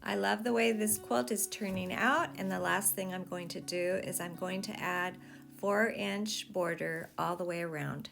I love the way this quilt is turning out, and the last thing I'm going to do is I'm going to add 4-inch border all the way around.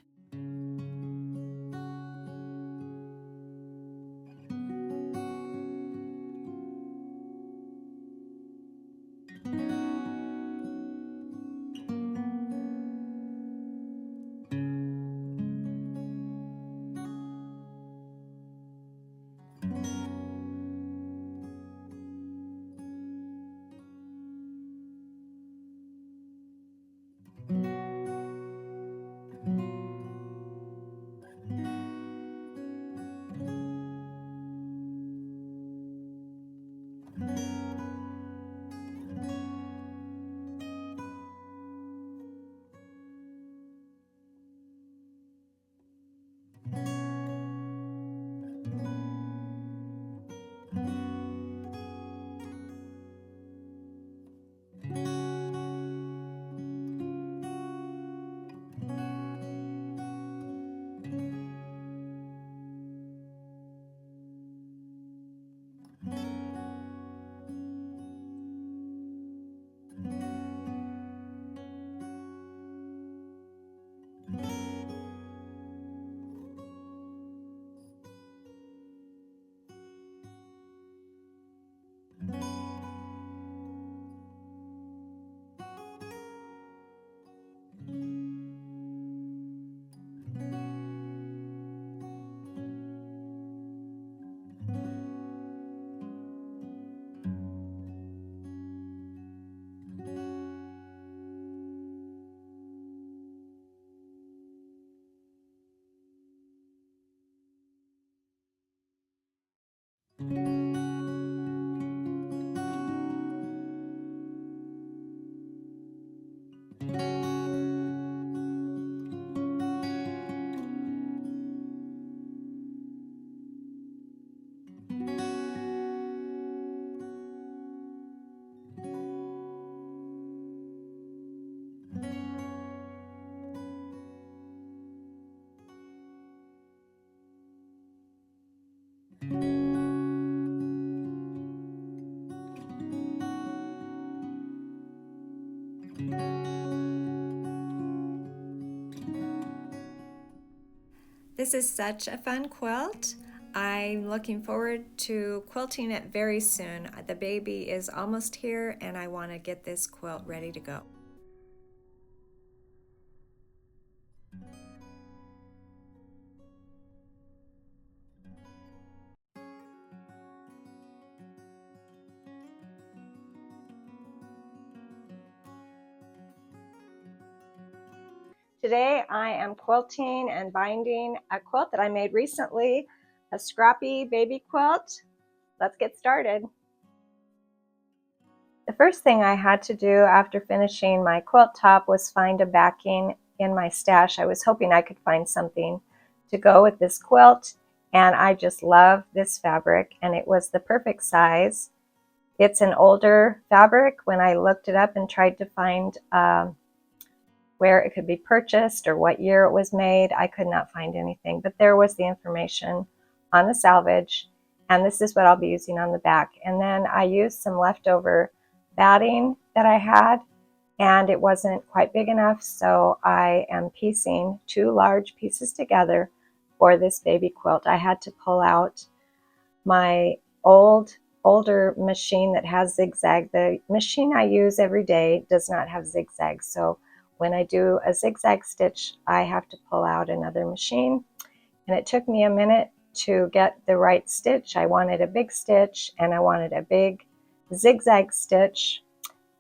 This is such a fun quilt. I'm looking forward to quilting it very soon. The baby is almost here and I want to get this quilt ready to go. Today I am quilting and binding a quilt that I made recently, a scrappy baby quilt. Let's get started. The first thing I had to do after finishing my quilt top was find a backing in my stash. I was hoping I could find something to go with this quilt, and I just love this fabric, and it was the perfect size. It's an older fabric. When I looked it up and tried to find where it could be purchased or what year it was made, I could not find anything, but there was the information on the salvage, and this is what I'll be using on the back. And then I used some leftover batting that I had and it wasn't quite big enough, so I am piecing 2 large pieces together for this baby quilt. I had to pull out my older machine that has zigzag. The machine I use every day does not have zigzag, so when I do a zigzag stitch, I have to pull out another machine, and it took me a minute to get the right stitch. I wanted a big stitch and I wanted a big zigzag stitch,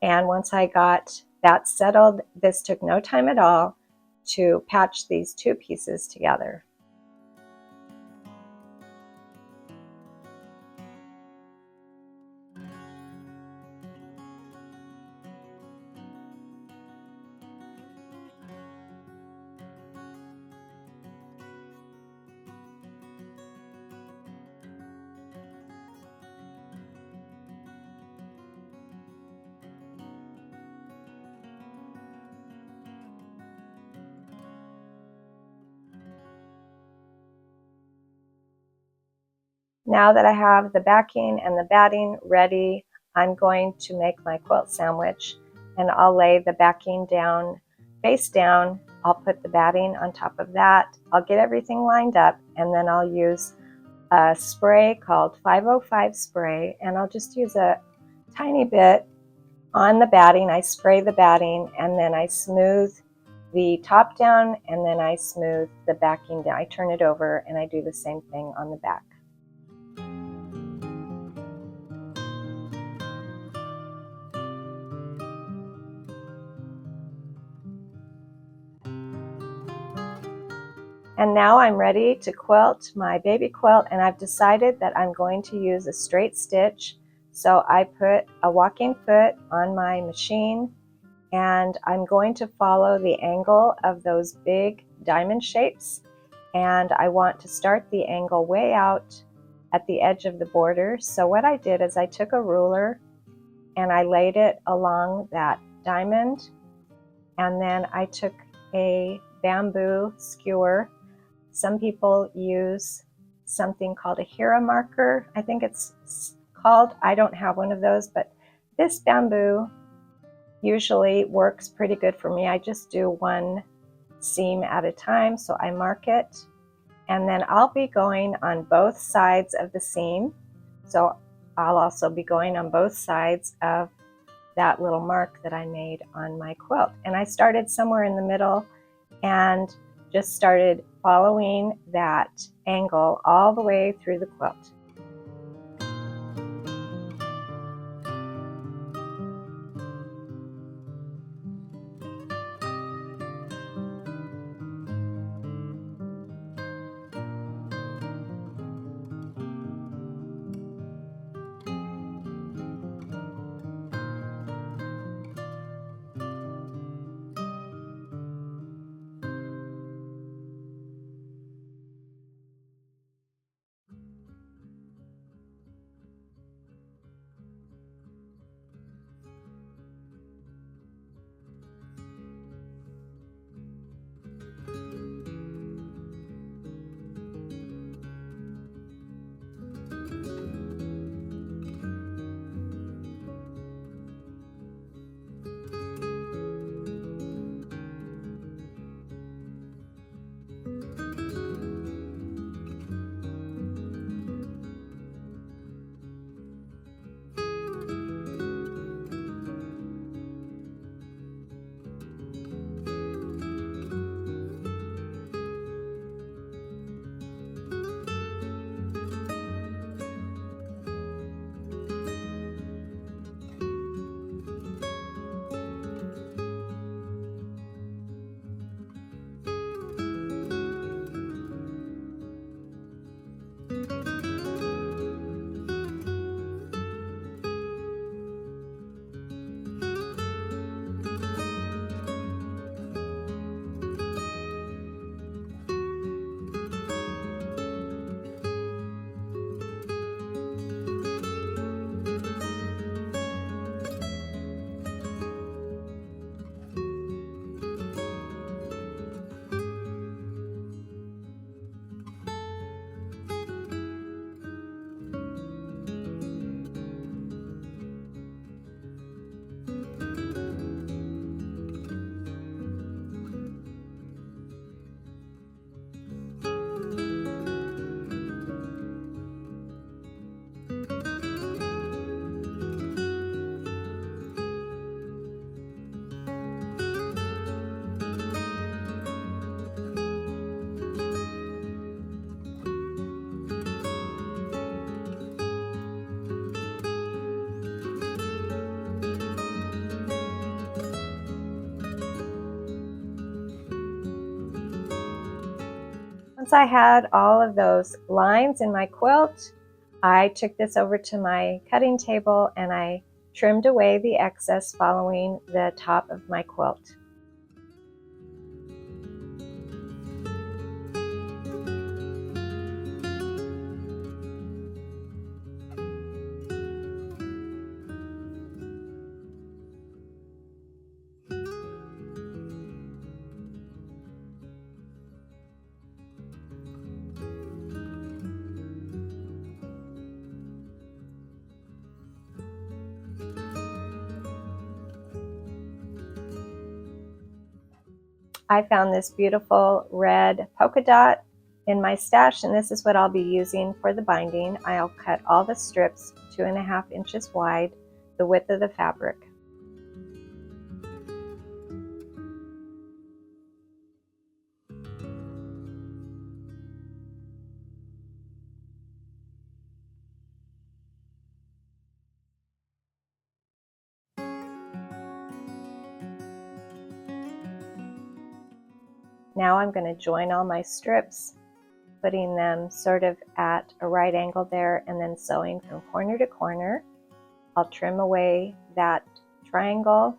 and once I got that settled, this took no time at all to patch these 2 pieces together. Now that I have the backing and the batting ready, I'm going to make my quilt sandwich, and I'll lay the backing down face down. I'll put the batting on top of that. I'll get everything lined up, and then I'll use a spray called 505 spray, and I'll just use a tiny bit on the batting. I spray the batting, and then I smooth the top down, and then I smooth the backing down. I turn it over and I do the same thing on the back. And now I'm ready to quilt my baby quilt, and I've decided that I'm going to use a straight stitch. So I put a walking foot on my machine, and I'm going to follow the angle of those big diamond shapes, and I want to start the angle way out at the edge of the border. So what I did is I took a ruler and I laid it along that diamond, and then I took a bamboo skewer. Some people use something called a Hira marker. I think it's called. I don't have one of those, but this bamboo usually works pretty good for me. I just do one seam at a time, so I mark it, and then I'll be going on both sides of the seam. So I'll also be going on both sides of that little mark that I made on my quilt. And I started somewhere in the middle and just started following that angle all the way through the quilt. Once I had all of those lines in my quilt, I took this over to my cutting table and I trimmed away the excess following the top of my quilt. I found this beautiful red polka dot in my stash, and this is what I'll be using for the binding. I'll cut all the strips 2.5 inches wide, the width of the fabric. Now I'm going to join all my strips, putting them sort of at a right angle there, and then sewing from corner to corner. I'll trim away that triangle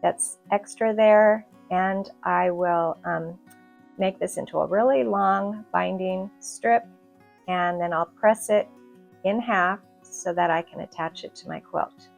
that's extra there, and I will make this into a really long binding strip, and then I'll press it in half so that I can attach it to my quilt.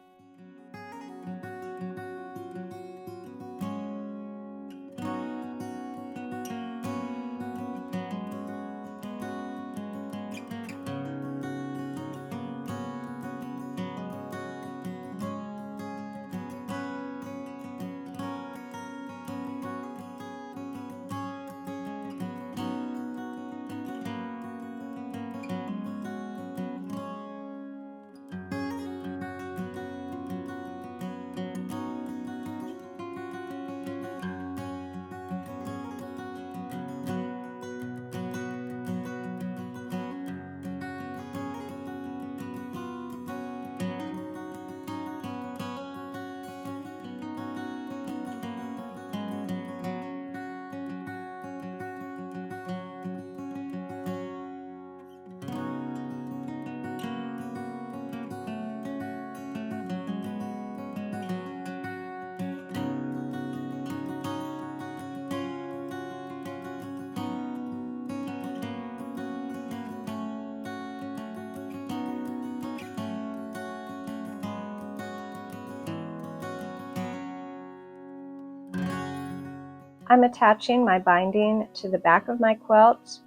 I'm attaching my binding to the back of my quilt,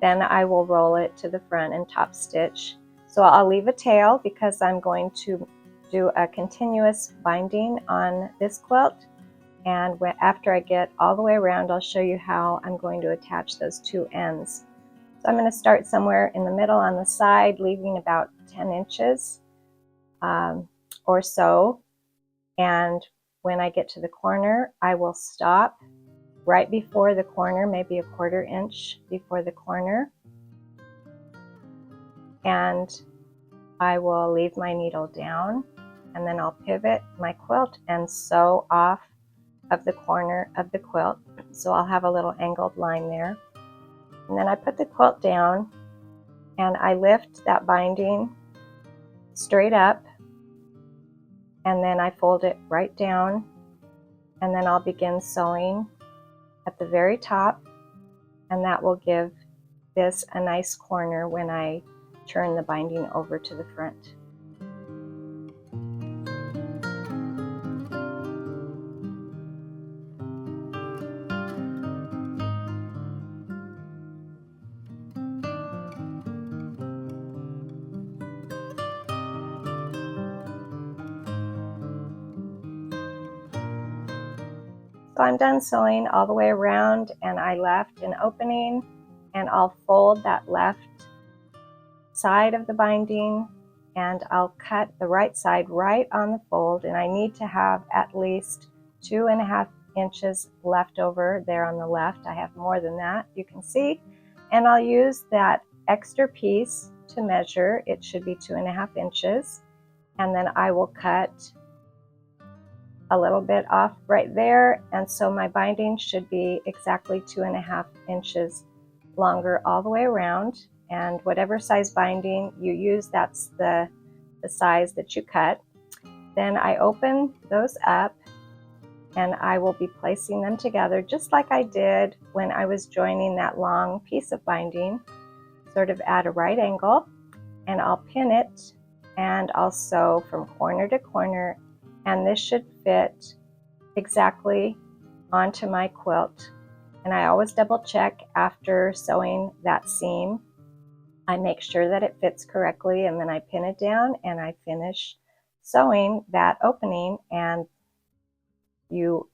then I will roll it to the front and top stitch. So I'll leave a tail because I'm going to do a continuous binding on this quilt, and after I get all the way around, I'll show you how I'm going to attach those two ends. So I'm going to start somewhere in the middle on the side, leaving about 10 inches or so, and when I get to the corner, I will stop right before the corner, maybe a 1/4 inch before the corner, and I will leave my needle down, and then I'll pivot my quilt and sew off of the corner of the quilt, so I'll have a little angled line there. And then I put the quilt down and I lift that binding straight up, and then I fold it right down, and then I'll begin sewing at the very top, and that will give this a nice corner when I turn the binding over to the front. So I'm done sewing all the way around, and I left an opening, and I'll fold that left side of the binding, and I'll cut the right side right on the fold, and I need to have at least 2.5 inches left over there on the left. I have more than that, you can see, and I'll use that extra piece to measure. It should be 2.5 inches, and then I will cut a little bit off right there, and so my binding should be exactly 2.5 inches longer all the way around, and whatever size binding you use, that's the size that you cut. Then I open those up and I will be placing them together just like I did when I was joining that long piece of binding, sort of at a right angle, and I'll pin it and I'll sew from corner to corner, and this should fit exactly onto my quilt. And I always double check after sewing that seam. I make sure that it fits correctly, and then I pin it down and I finish sewing that opening, and you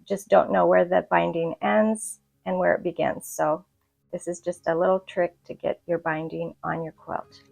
just don't know where the binding ends and where it begins. So this is just a little trick to get your binding on your quilt.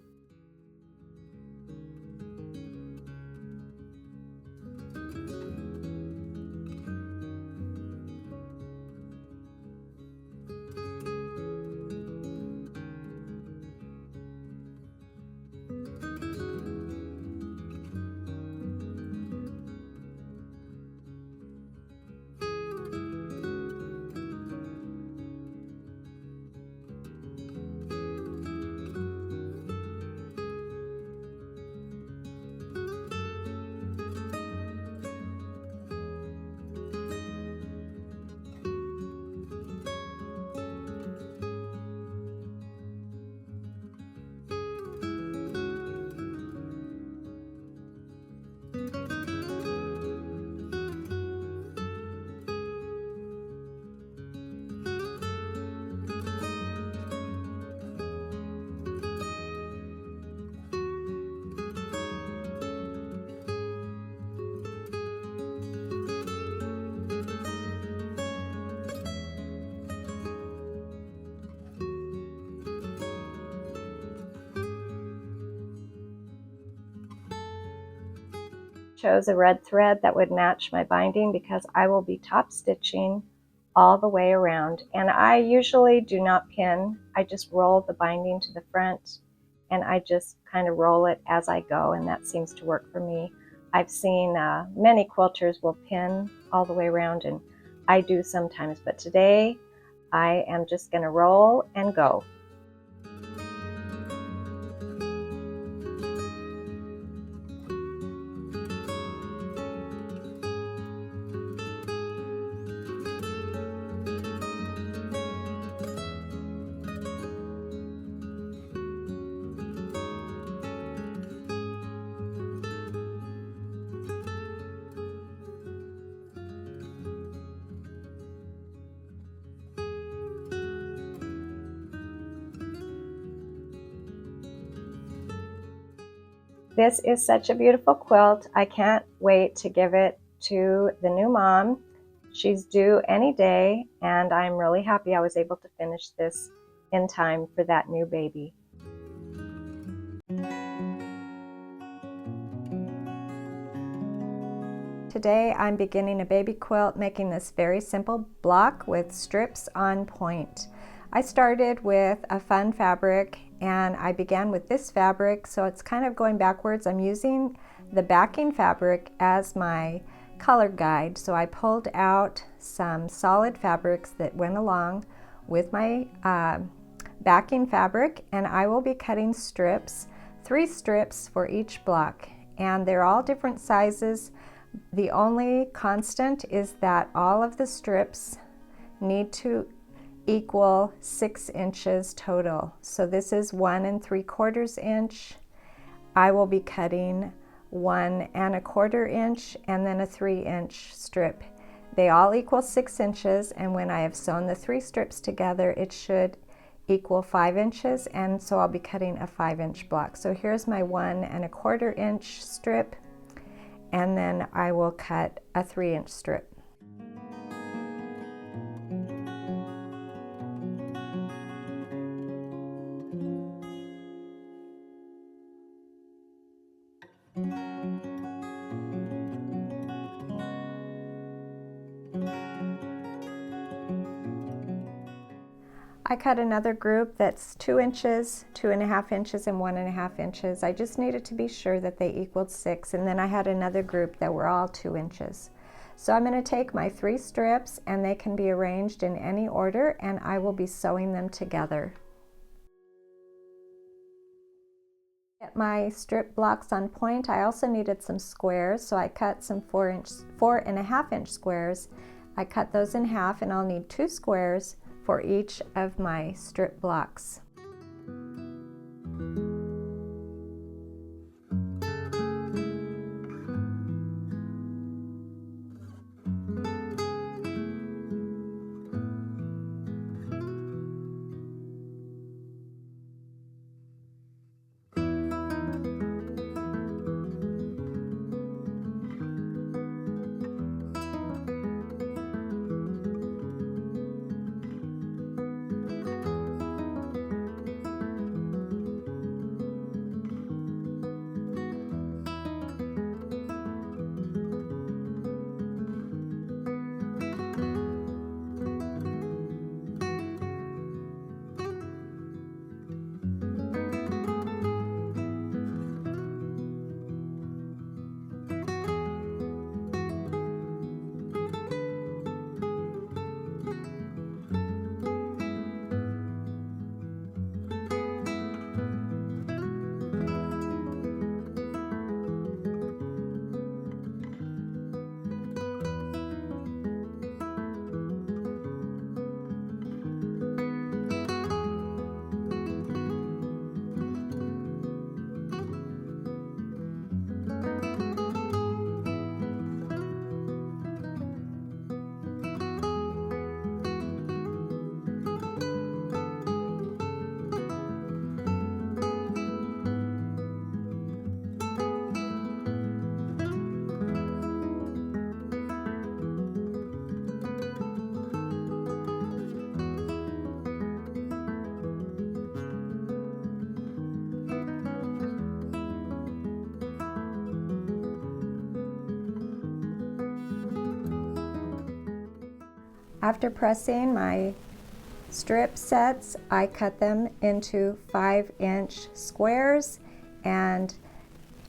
Chose a red thread that would match my binding because I will be top stitching all the way around. And I usually do not pin, I just roll the binding to the front and I just kind of roll it as I go, and that seems to work for me. I've seen many quilters will pin all the way around, and I do sometimes, but today I am just going to roll and go. This is such a beautiful quilt. I can't wait to give it to the new mom. She's due any day, and I'm really happy I was able to finish this in time for that new baby. Today I'm beginning a baby quilt, making this very simple block with strips on point. I started with a fun fabric, and I began with this fabric, so it's kind of going backwards. I'm using the backing fabric as my color guide, so I pulled out some solid fabrics that went along with my backing fabric, and I will be cutting strips, 3 strips for each block, and they're all different sizes. The only constant is that all of the strips need to equal 6 inches total. So this is 1 3/4 inch. I will be cutting 1 1/4 inch and then a 3-inch strip. They all equal 6 inches, and when I have sewn the 3 strips together, it should equal 5 inches, and so I'll be cutting a 5-inch block. So here's my 1 1/4 inch strip, and then I will cut a 3-inch strip. I cut another group that's 2 inches, 2.5 inches, and 1.5 inches. I just needed to be sure that they equaled 6, and then I had another group that were all 2 inches. So I'm going to take my 3 strips, and they can be arranged in any order, and I will be sewing them together. Get my strip blocks on point. I also needed some squares, so I cut some 4.5 inch squares. I cut those in half, and I'll need 2 squares for each of my strip blocks. After pressing my strip sets, I cut them into 5-inch squares, and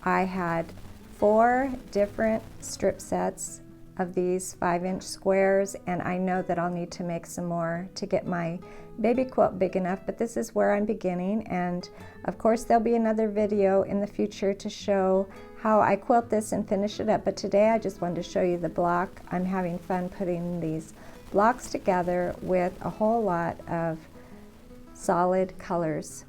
I had 4 different strip sets of these 5-inch squares, and I know that I'll need to make some more to get my baby quilt big enough, but this is where I'm beginning, and of course there'll be another video in the future to show how I quilt this and finish it up, but today I just wanted to show you the block. I'm having fun putting these blocks together with a whole lot of solid colors.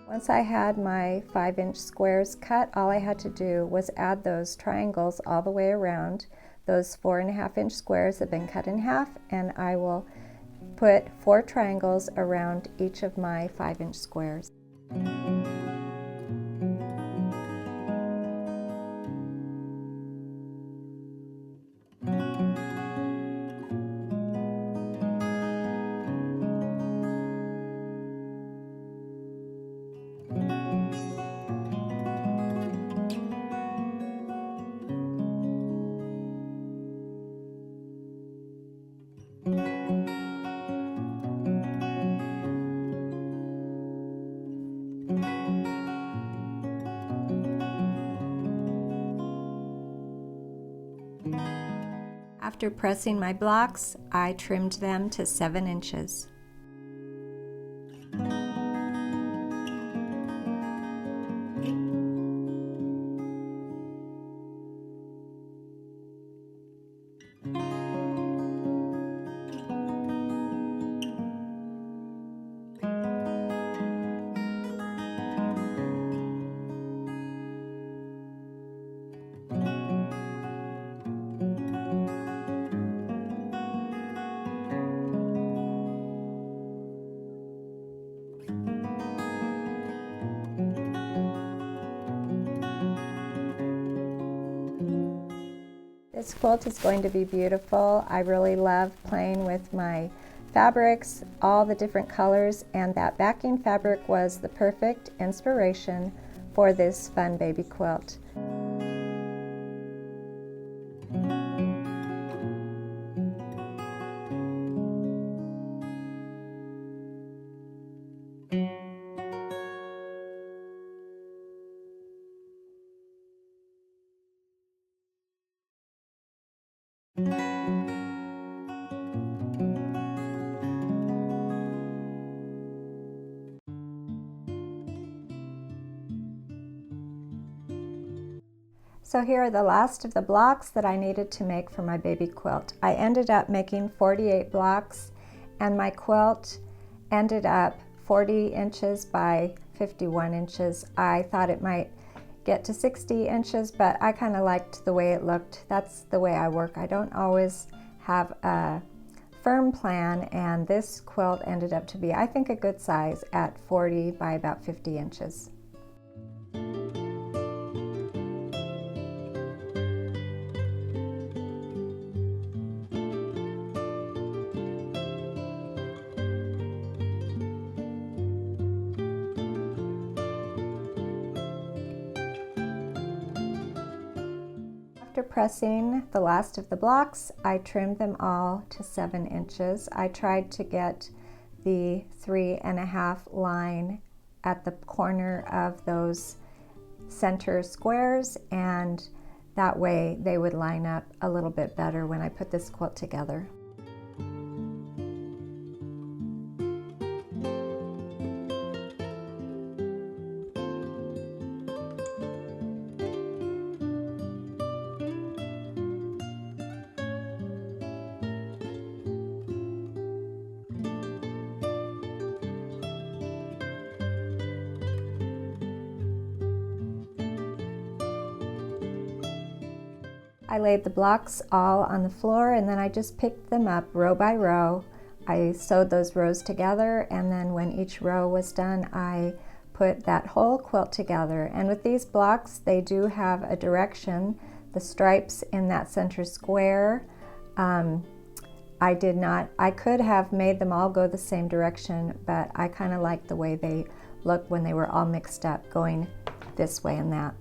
Once I had my 5-inch squares cut, all I had to do was add those triangles all the way around. Those 4.5-inch squares have been cut in half, and I will put 4 triangles around each of my 5-inch squares. After pressing my blocks, I trimmed them to 7 inches. This quilt is going to be beautiful. I really love playing with my fabrics, all the different colors, and that backing fabric was the perfect inspiration for this fun baby quilt. So here are the last of the blocks that I needed to make for my baby quilt. I ended up making 48 blocks, and my quilt ended up 40 inches by 51 inches. I thought it might get to 60 inches, but I kind of liked the way it looked. That's the way I work. I don't always have a firm plan, and this quilt ended up to be, I think, a good size at 40 by about 50 inches. After pressing the last of the blocks, I trimmed them all to 7 inches. I tried to get the 3.5 line at the corner of those center squares, and that way they would line up a little bit better when I put this quilt together. I laid the blocks all on the floor, and then I just picked them up row by row. I sewed those rows together, and then when each row was done, I put that whole quilt together. And with these blocks, they do have a direction. The stripes in that center square, I could have made them all go the same direction, but I kind of liked the way they looked when they were all mixed up, going this way and that.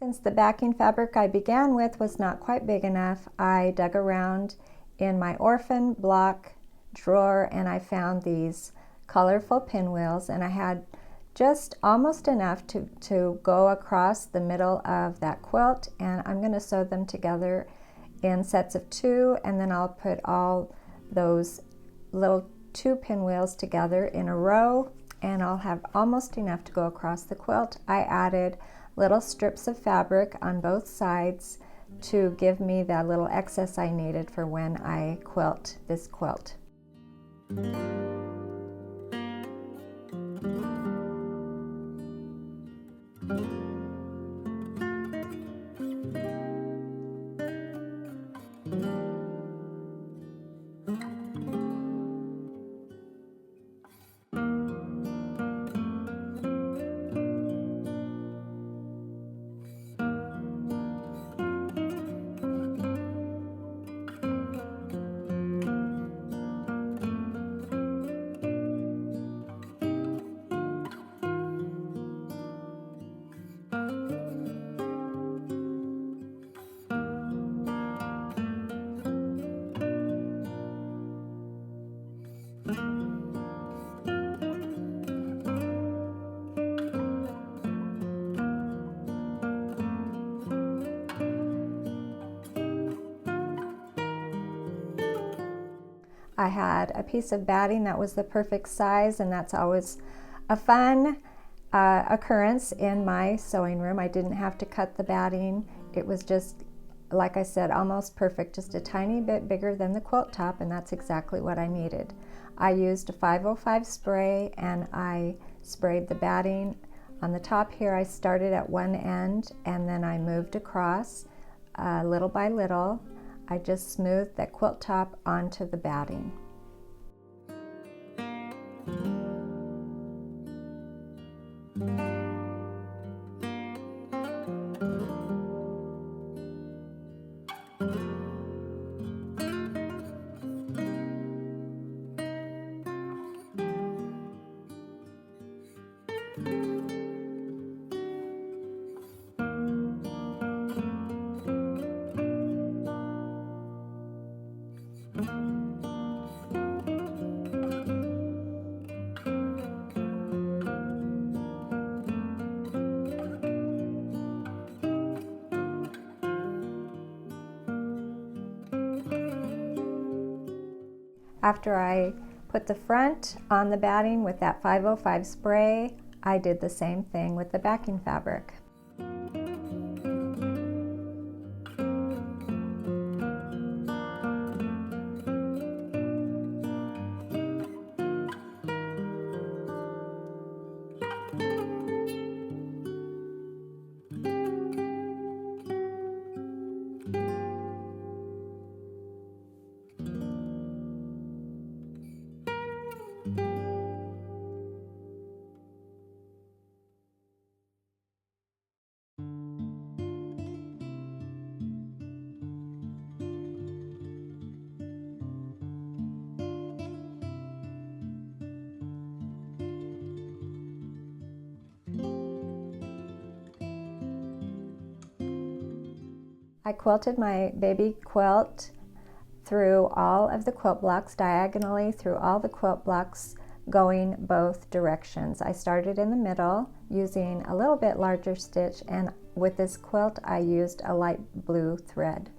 Since the backing fabric I began with was not quite big enough, I dug around in my orphan block drawer and I found these colorful pinwheels, and I had just almost enough to go across the middle of that quilt, and I'm going to sew them together in sets of 2, and then I'll put all those little 2 pinwheels together in a row, and I'll have almost enough to go across the quilt. I added little strips of fabric on both sides to give me that little excess I needed for when I quilt this quilt. I had a piece of batting that was the perfect size, and that's always a fun occurrence in my sewing room. I didn't have to cut the batting. It was just, like I said, almost perfect, just a tiny bit bigger than the quilt top, and that's exactly what I needed. I used a 505 spray, and I sprayed the batting. On the top here, I started at one end and then I moved across little by little. I just smoothed that quilt top onto the batting. After I put the front on the batting with that 505 spray, I did the same thing with the backing fabric. I quilted my baby quilt through all of the quilt blocks, diagonally through all the quilt blocks, going both directions. I started in the middle using a little bit larger stitch, and with this quilt I used a light blue thread.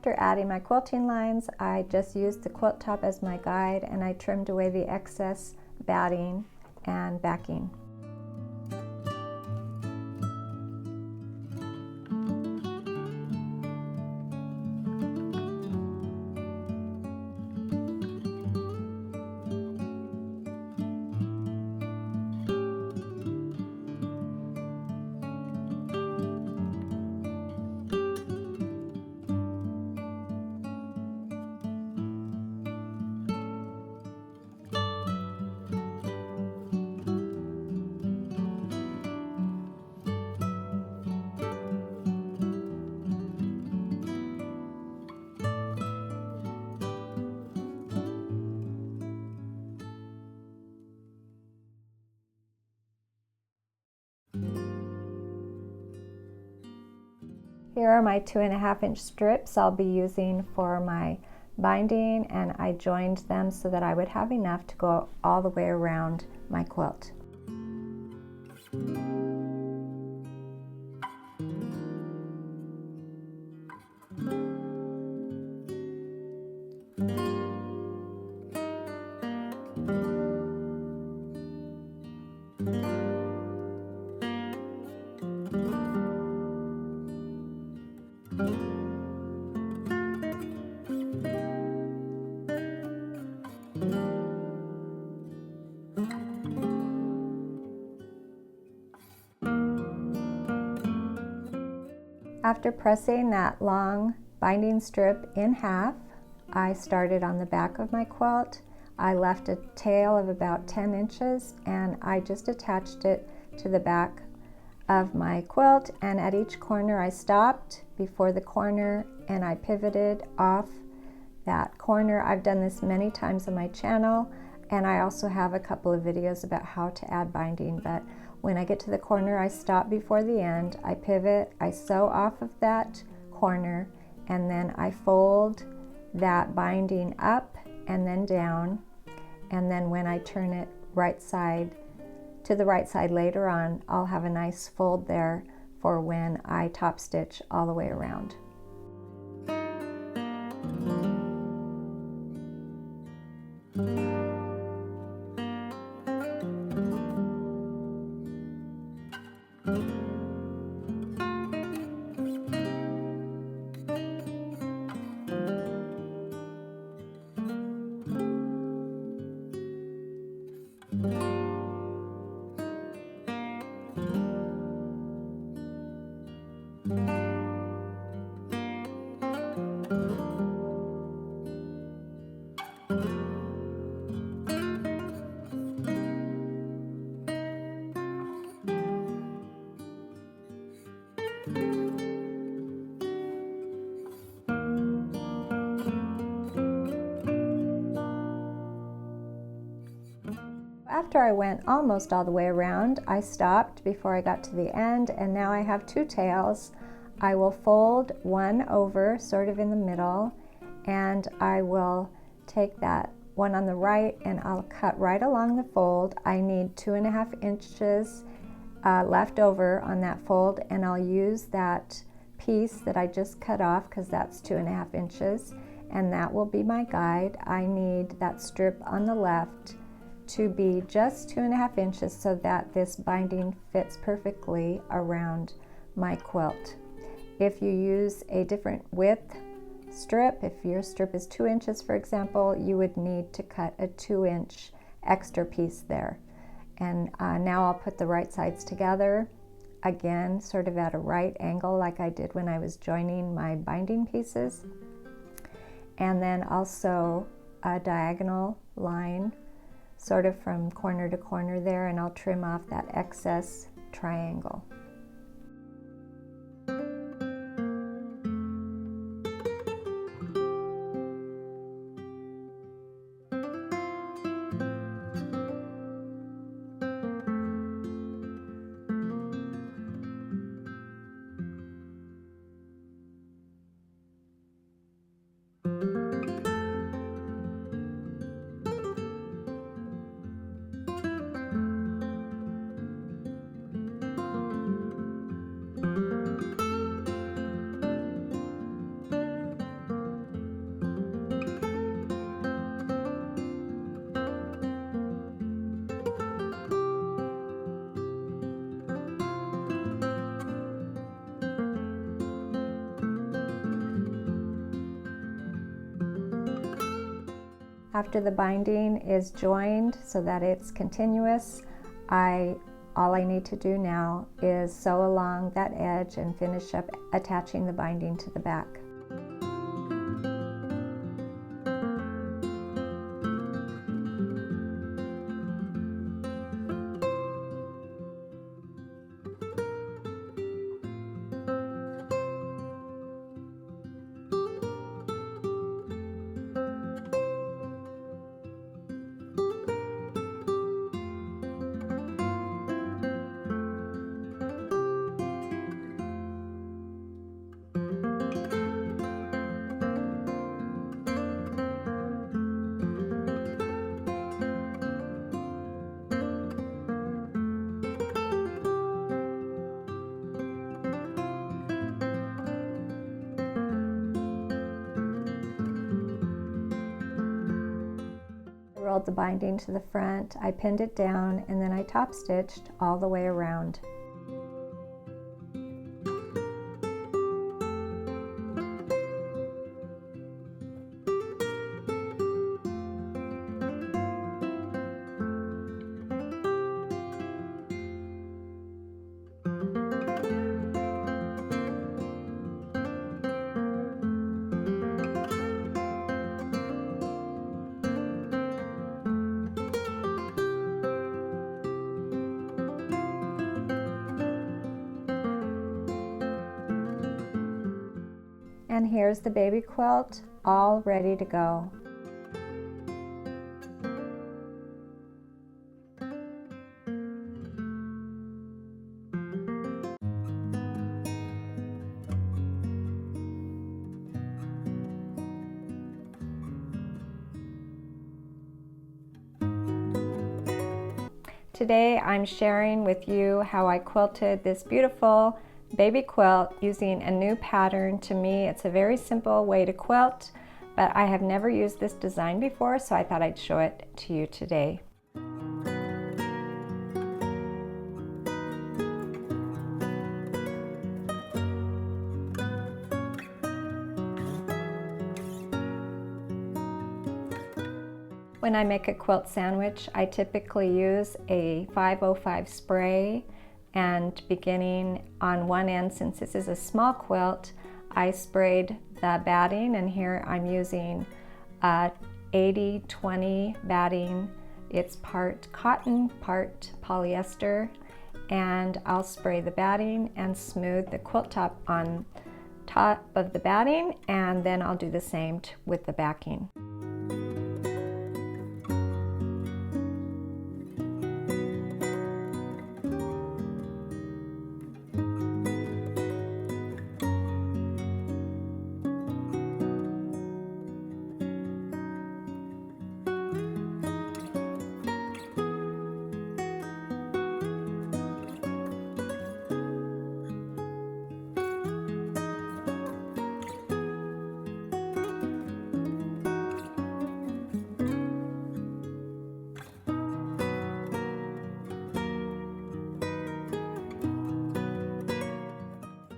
After adding my quilting lines, I just used the quilt top as my guide, and I trimmed away the excess batting and backing. Here are my 2.5-inch strips I'll be using for my binding, and I joined them so that I would have enough to go all the way around my quilt. After pressing that long binding strip in half, I started on the back of my quilt. I left a tail of about 10 inches and I just attached it to the back of my quilt, and at each corner I stopped before the corner and I pivoted off that corner. I've done this many times on my channel, and I also have a couple of videos about how to add binding, but when I get to the corner, I stop before the end, I pivot, I sew off of that corner, and then I fold that binding up and then down, and then when I turn it right side to the right side later on, I'll have a nice fold there for when I top stitch all the way around. After I went almost all the way around, I stopped before I got to the end, and now I have two tails. I will fold one over sort of in the middle, and I will take that one on the right and I'll cut right along the fold. I need 2.5 inches left over on that fold, and I'll use that piece that I just cut off because that's 2.5 inches, and that will be my guide. I need that strip on the left to be just 2.5 inches so that this binding fits perfectly around my quilt. If you use a different width strip, if your strip is 2 inches, for example, you would need to cut a 2-inch extra piece there. And now I'll put the right sides together, again, sort of at a right angle like I did when I was joining my binding pieces. And then also a diagonal line sort of from corner to corner there, and I'll trim off that excess triangle. After the binding is joined so that it's continuous, all I need to do now is sew along that edge and finish up attaching the binding to the back. Rolled the binding to the front, I pinned it down, and then I top stitched all the way around. And here's the baby quilt, all ready to go. Today I'm sharing with you how I quilted this beautiful baby quilt using a new pattern. To me, it's a very simple way to quilt, but I have never used this design before, so I thought I'd show it to you today. When I make a quilt sandwich, I typically use a 505 spray, and beginning on one end, since this is a small quilt, I sprayed the batting, and here I'm using 80-20 batting. It's part cotton, part polyester, and I'll spray the batting and smooth the quilt top on top of the batting, and then I'll do the same with the backing.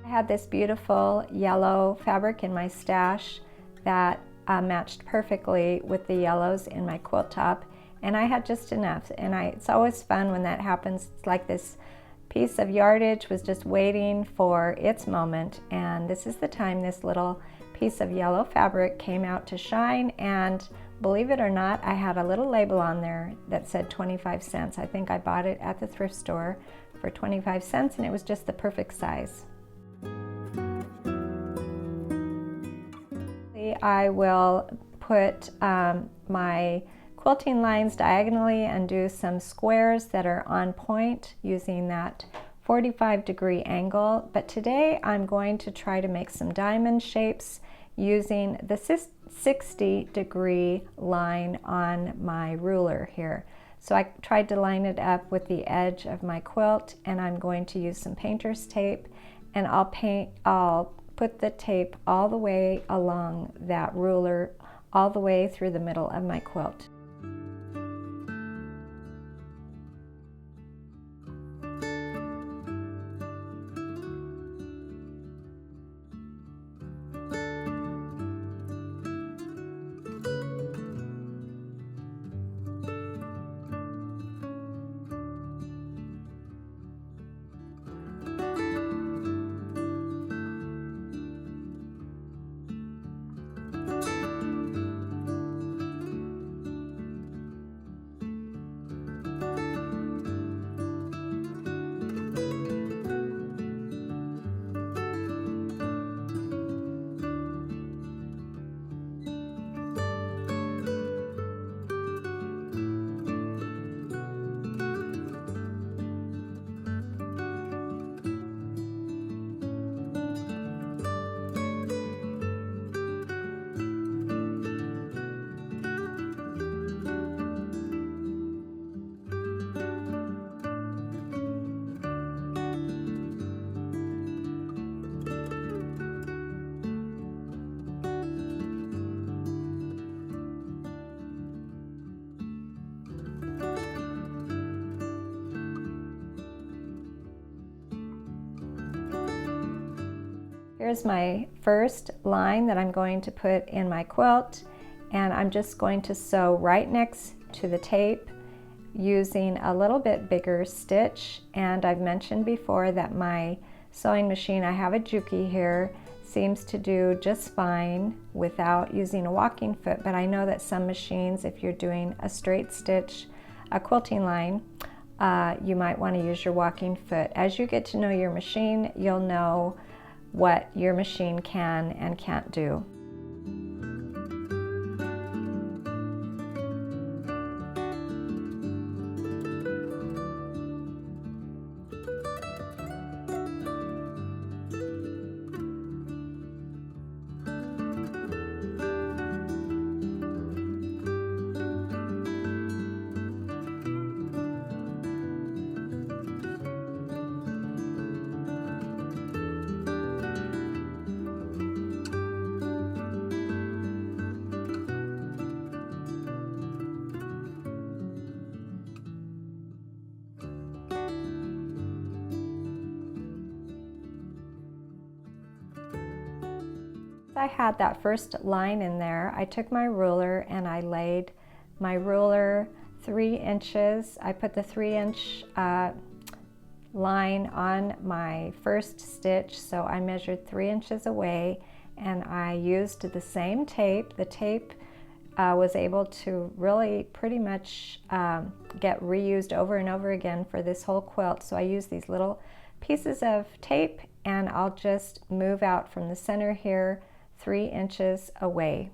I had this beautiful yellow fabric in my stash that matched perfectly with the yellows in my quilt top, and I had just enough. And it's always fun when that happens. It's like this piece of yardage was just waiting for its moment, and this is the time this little piece of yellow fabric came out to shine. And believe it or not, I had a little label on there that said 25 cents. I think I bought it at the thrift store for 25 cents, and it was just the perfect size. I will put my quilting lines diagonally and do some squares that are on point using that 45-degree angle. But today I'm going to try to make some diamond shapes using the 60-degree line on my ruler here. So I tried to line it up with the edge of my quilt, and I'm going to use some painter's tape, and I'll put the tape all the way along that ruler, all the way through the middle of my quilt. Here's my first line that I'm going to put in my quilt, and I'm just going to sew right next to the tape using a little bit bigger stitch. And I've mentioned before that my sewing machine, I have a Juki here, seems to do just fine without using a walking foot, but I know that some machines, if you're doing a straight stitch, a quilting line, you might want to use your walking foot. As you get to know your machine, you'll know what your machine can and can't do. I had that first line in there, I took my ruler and I laid my ruler 3 inches. I put the 3-inch line on my first stitch, so I measured 3 inches away, and I used the same tape. The tape was able to really pretty much get reused over and over again for this whole quilt. So I used these little pieces of tape, and I'll just move out from the center here 3 inches away.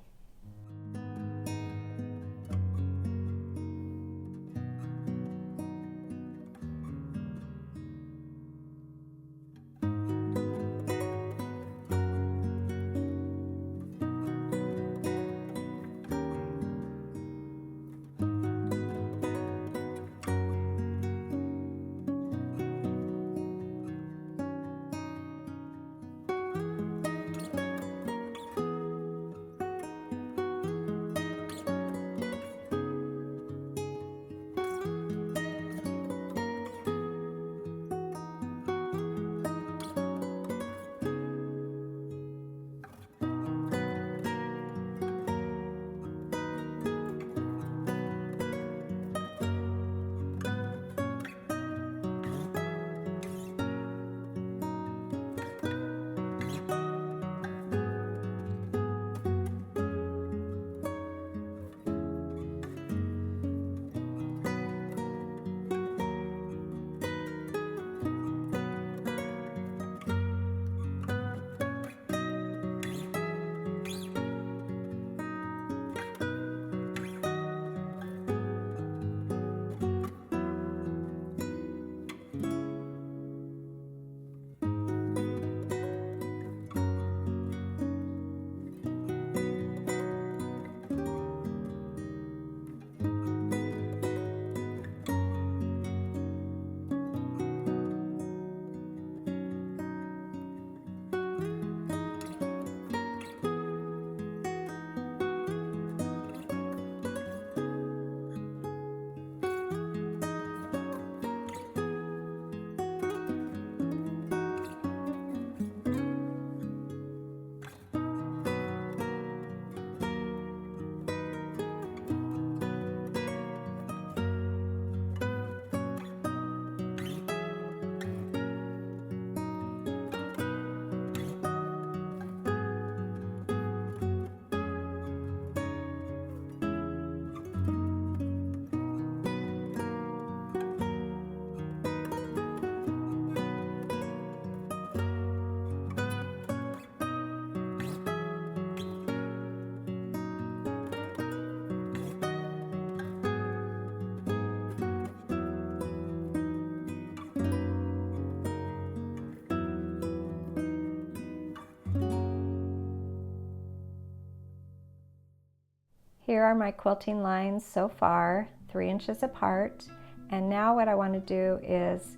Here are my quilting lines so far, 3 inches apart. And now what I want to do is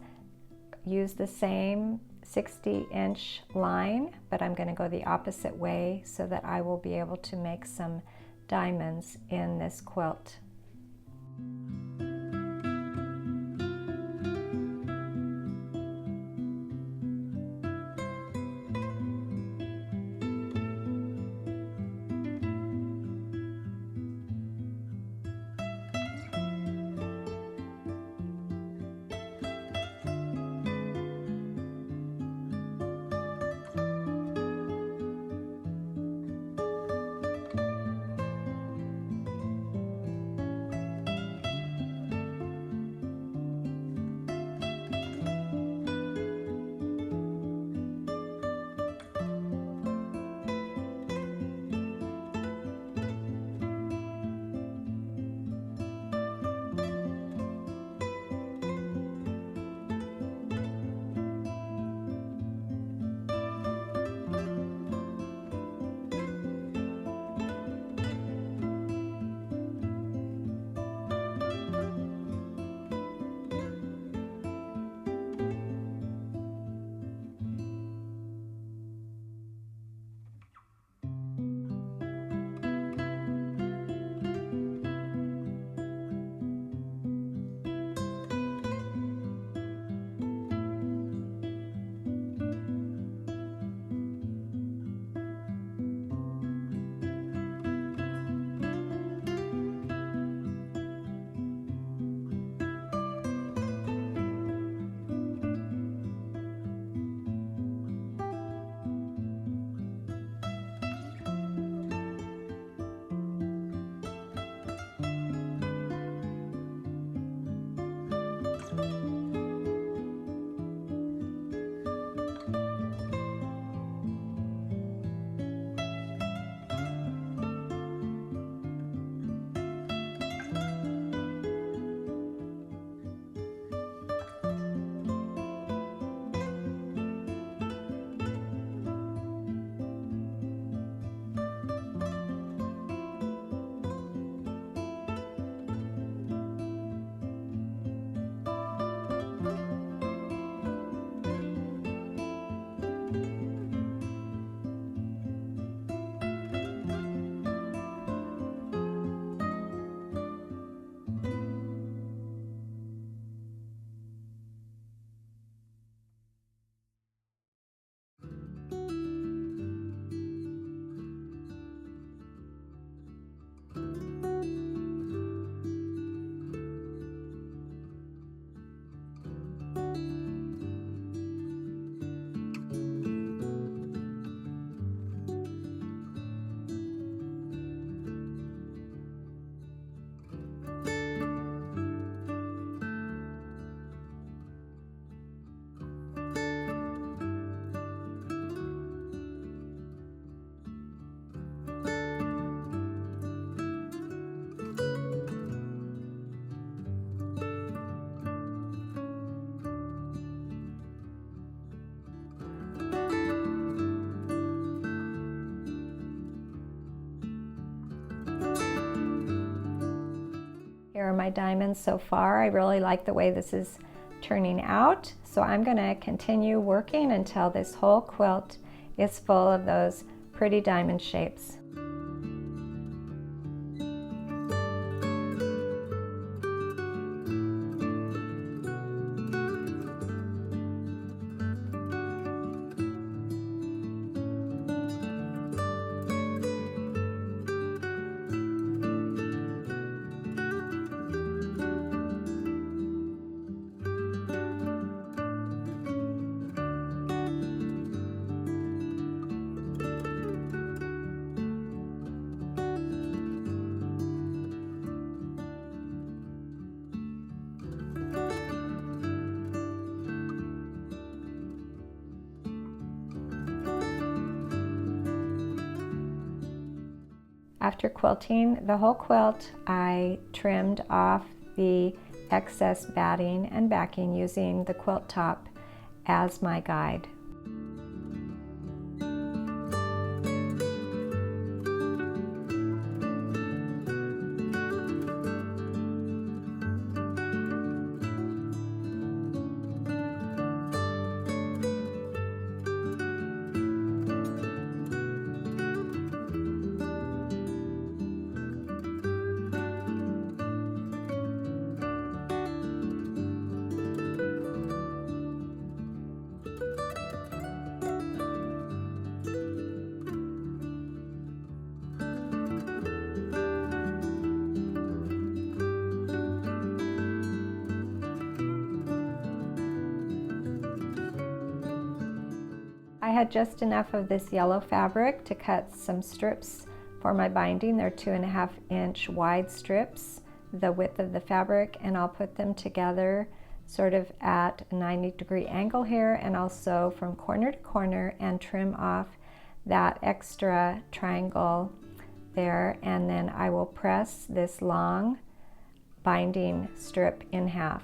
use the same 60-inch line, but I'm going to go the opposite way so that I will be able to make some diamonds in this quilt. my diamonds so far. I really like the way this is turning out. So I'm going to continue working until this whole quilt is full of those pretty diamond shapes. After quilting the whole quilt, I trimmed off the excess batting and backing using the quilt top as my guide. I had just enough of this yellow fabric to cut some strips for my binding. They're 2.5 inch wide strips, the width of the fabric, and I'll put them together sort of at a 90-degree angle here, and also from corner to corner, and trim off that extra triangle there, and then I will press this long binding strip in half.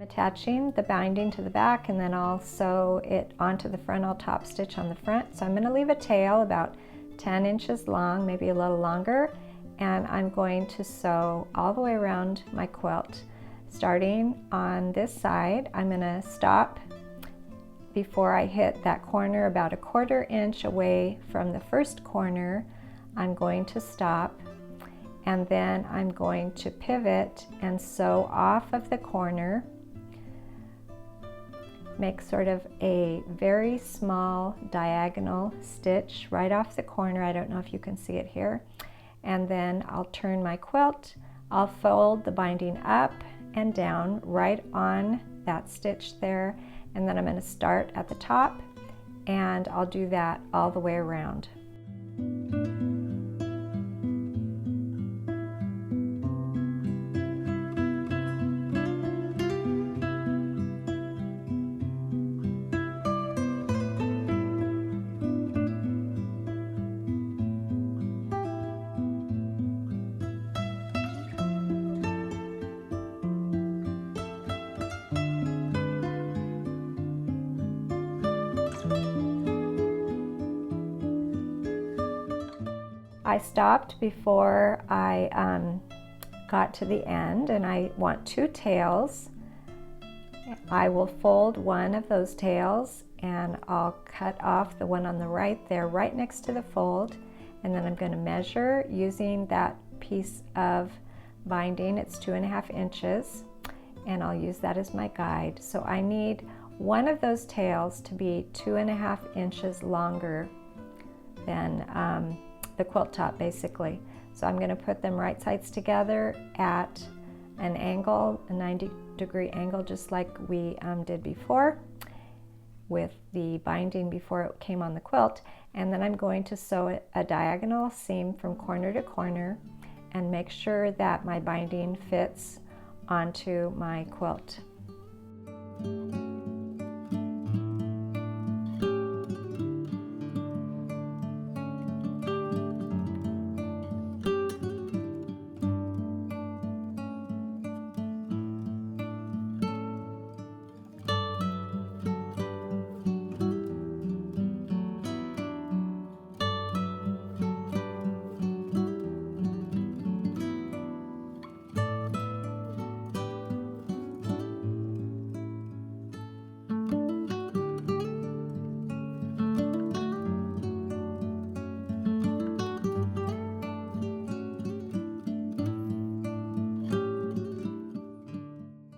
Attaching the binding to the back, and then I'll sew it onto the front. I'll top stitch on the front. So I'm going to leave a tail about 10 inches long, maybe a little longer, and I'm going to sew all the way around my quilt. Starting on this side, I'm going to stop before I hit that corner about 1/4 inch away from the first corner. I'm going to stop, and then I'm going to pivot and sew off of the corner. Make sort of a very small diagonal stitch right off the corner. I don't know if you can see it here. And then I'll turn my quilt. I'll fold the binding up and down right on that stitch there. And then I'm going to start at the top, and I'll do that all the way around. I stopped before I got to the end, and I want 2 tails. I will fold one of those tails and I'll cut off the one on the right there, right next to the fold, and then I'm going to measure using that piece of binding. It's 2.5 inches, and I'll use that as my guide. So I need one of those tails to be 2.5 inches longer than the quilt top, basically. So I'm going to put them right sides together at an angle, a 90-degree angle, just like we did before with the binding before it came on the quilt. And then I'm going to sew a diagonal seam from corner to corner and make sure that my binding fits onto my quilt.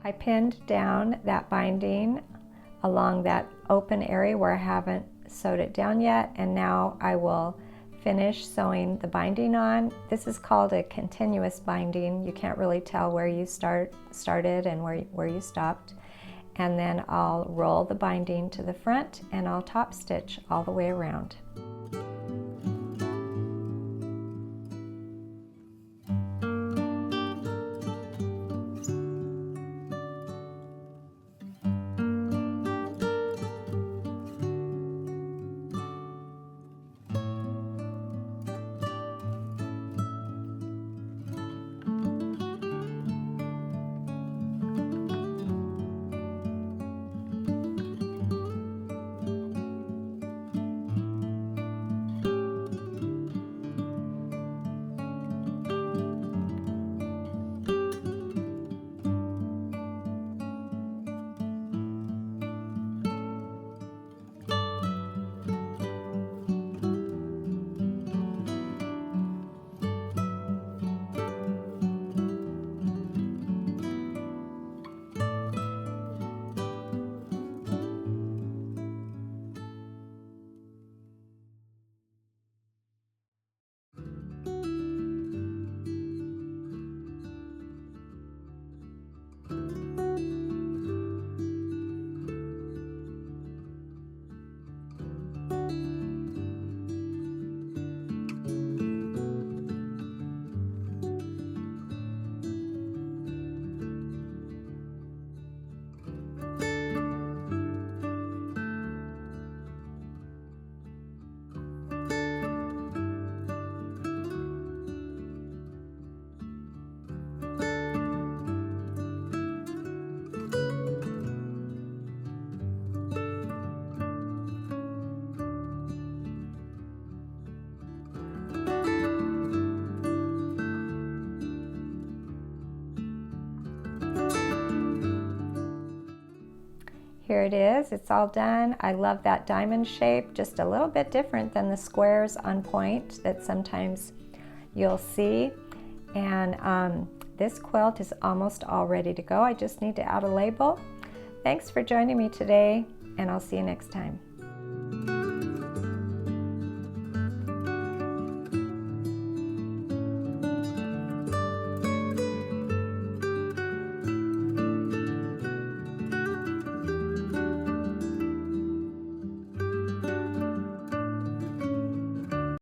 I pinned down that binding along that open area where I haven't sewed it down yet, and now I will finish sewing the binding on. This is called a continuous binding. You can't really tell where you started and where you stopped. And then I'll roll the binding to the front and I'll top stitch all the way around. Here it is, it's all done. I love that diamond shape, just a little bit different than the squares on point that sometimes you'll see. And this quilt is almost all ready to go. I just need to add a label. Thanks for joining me today, and I'll see you next time.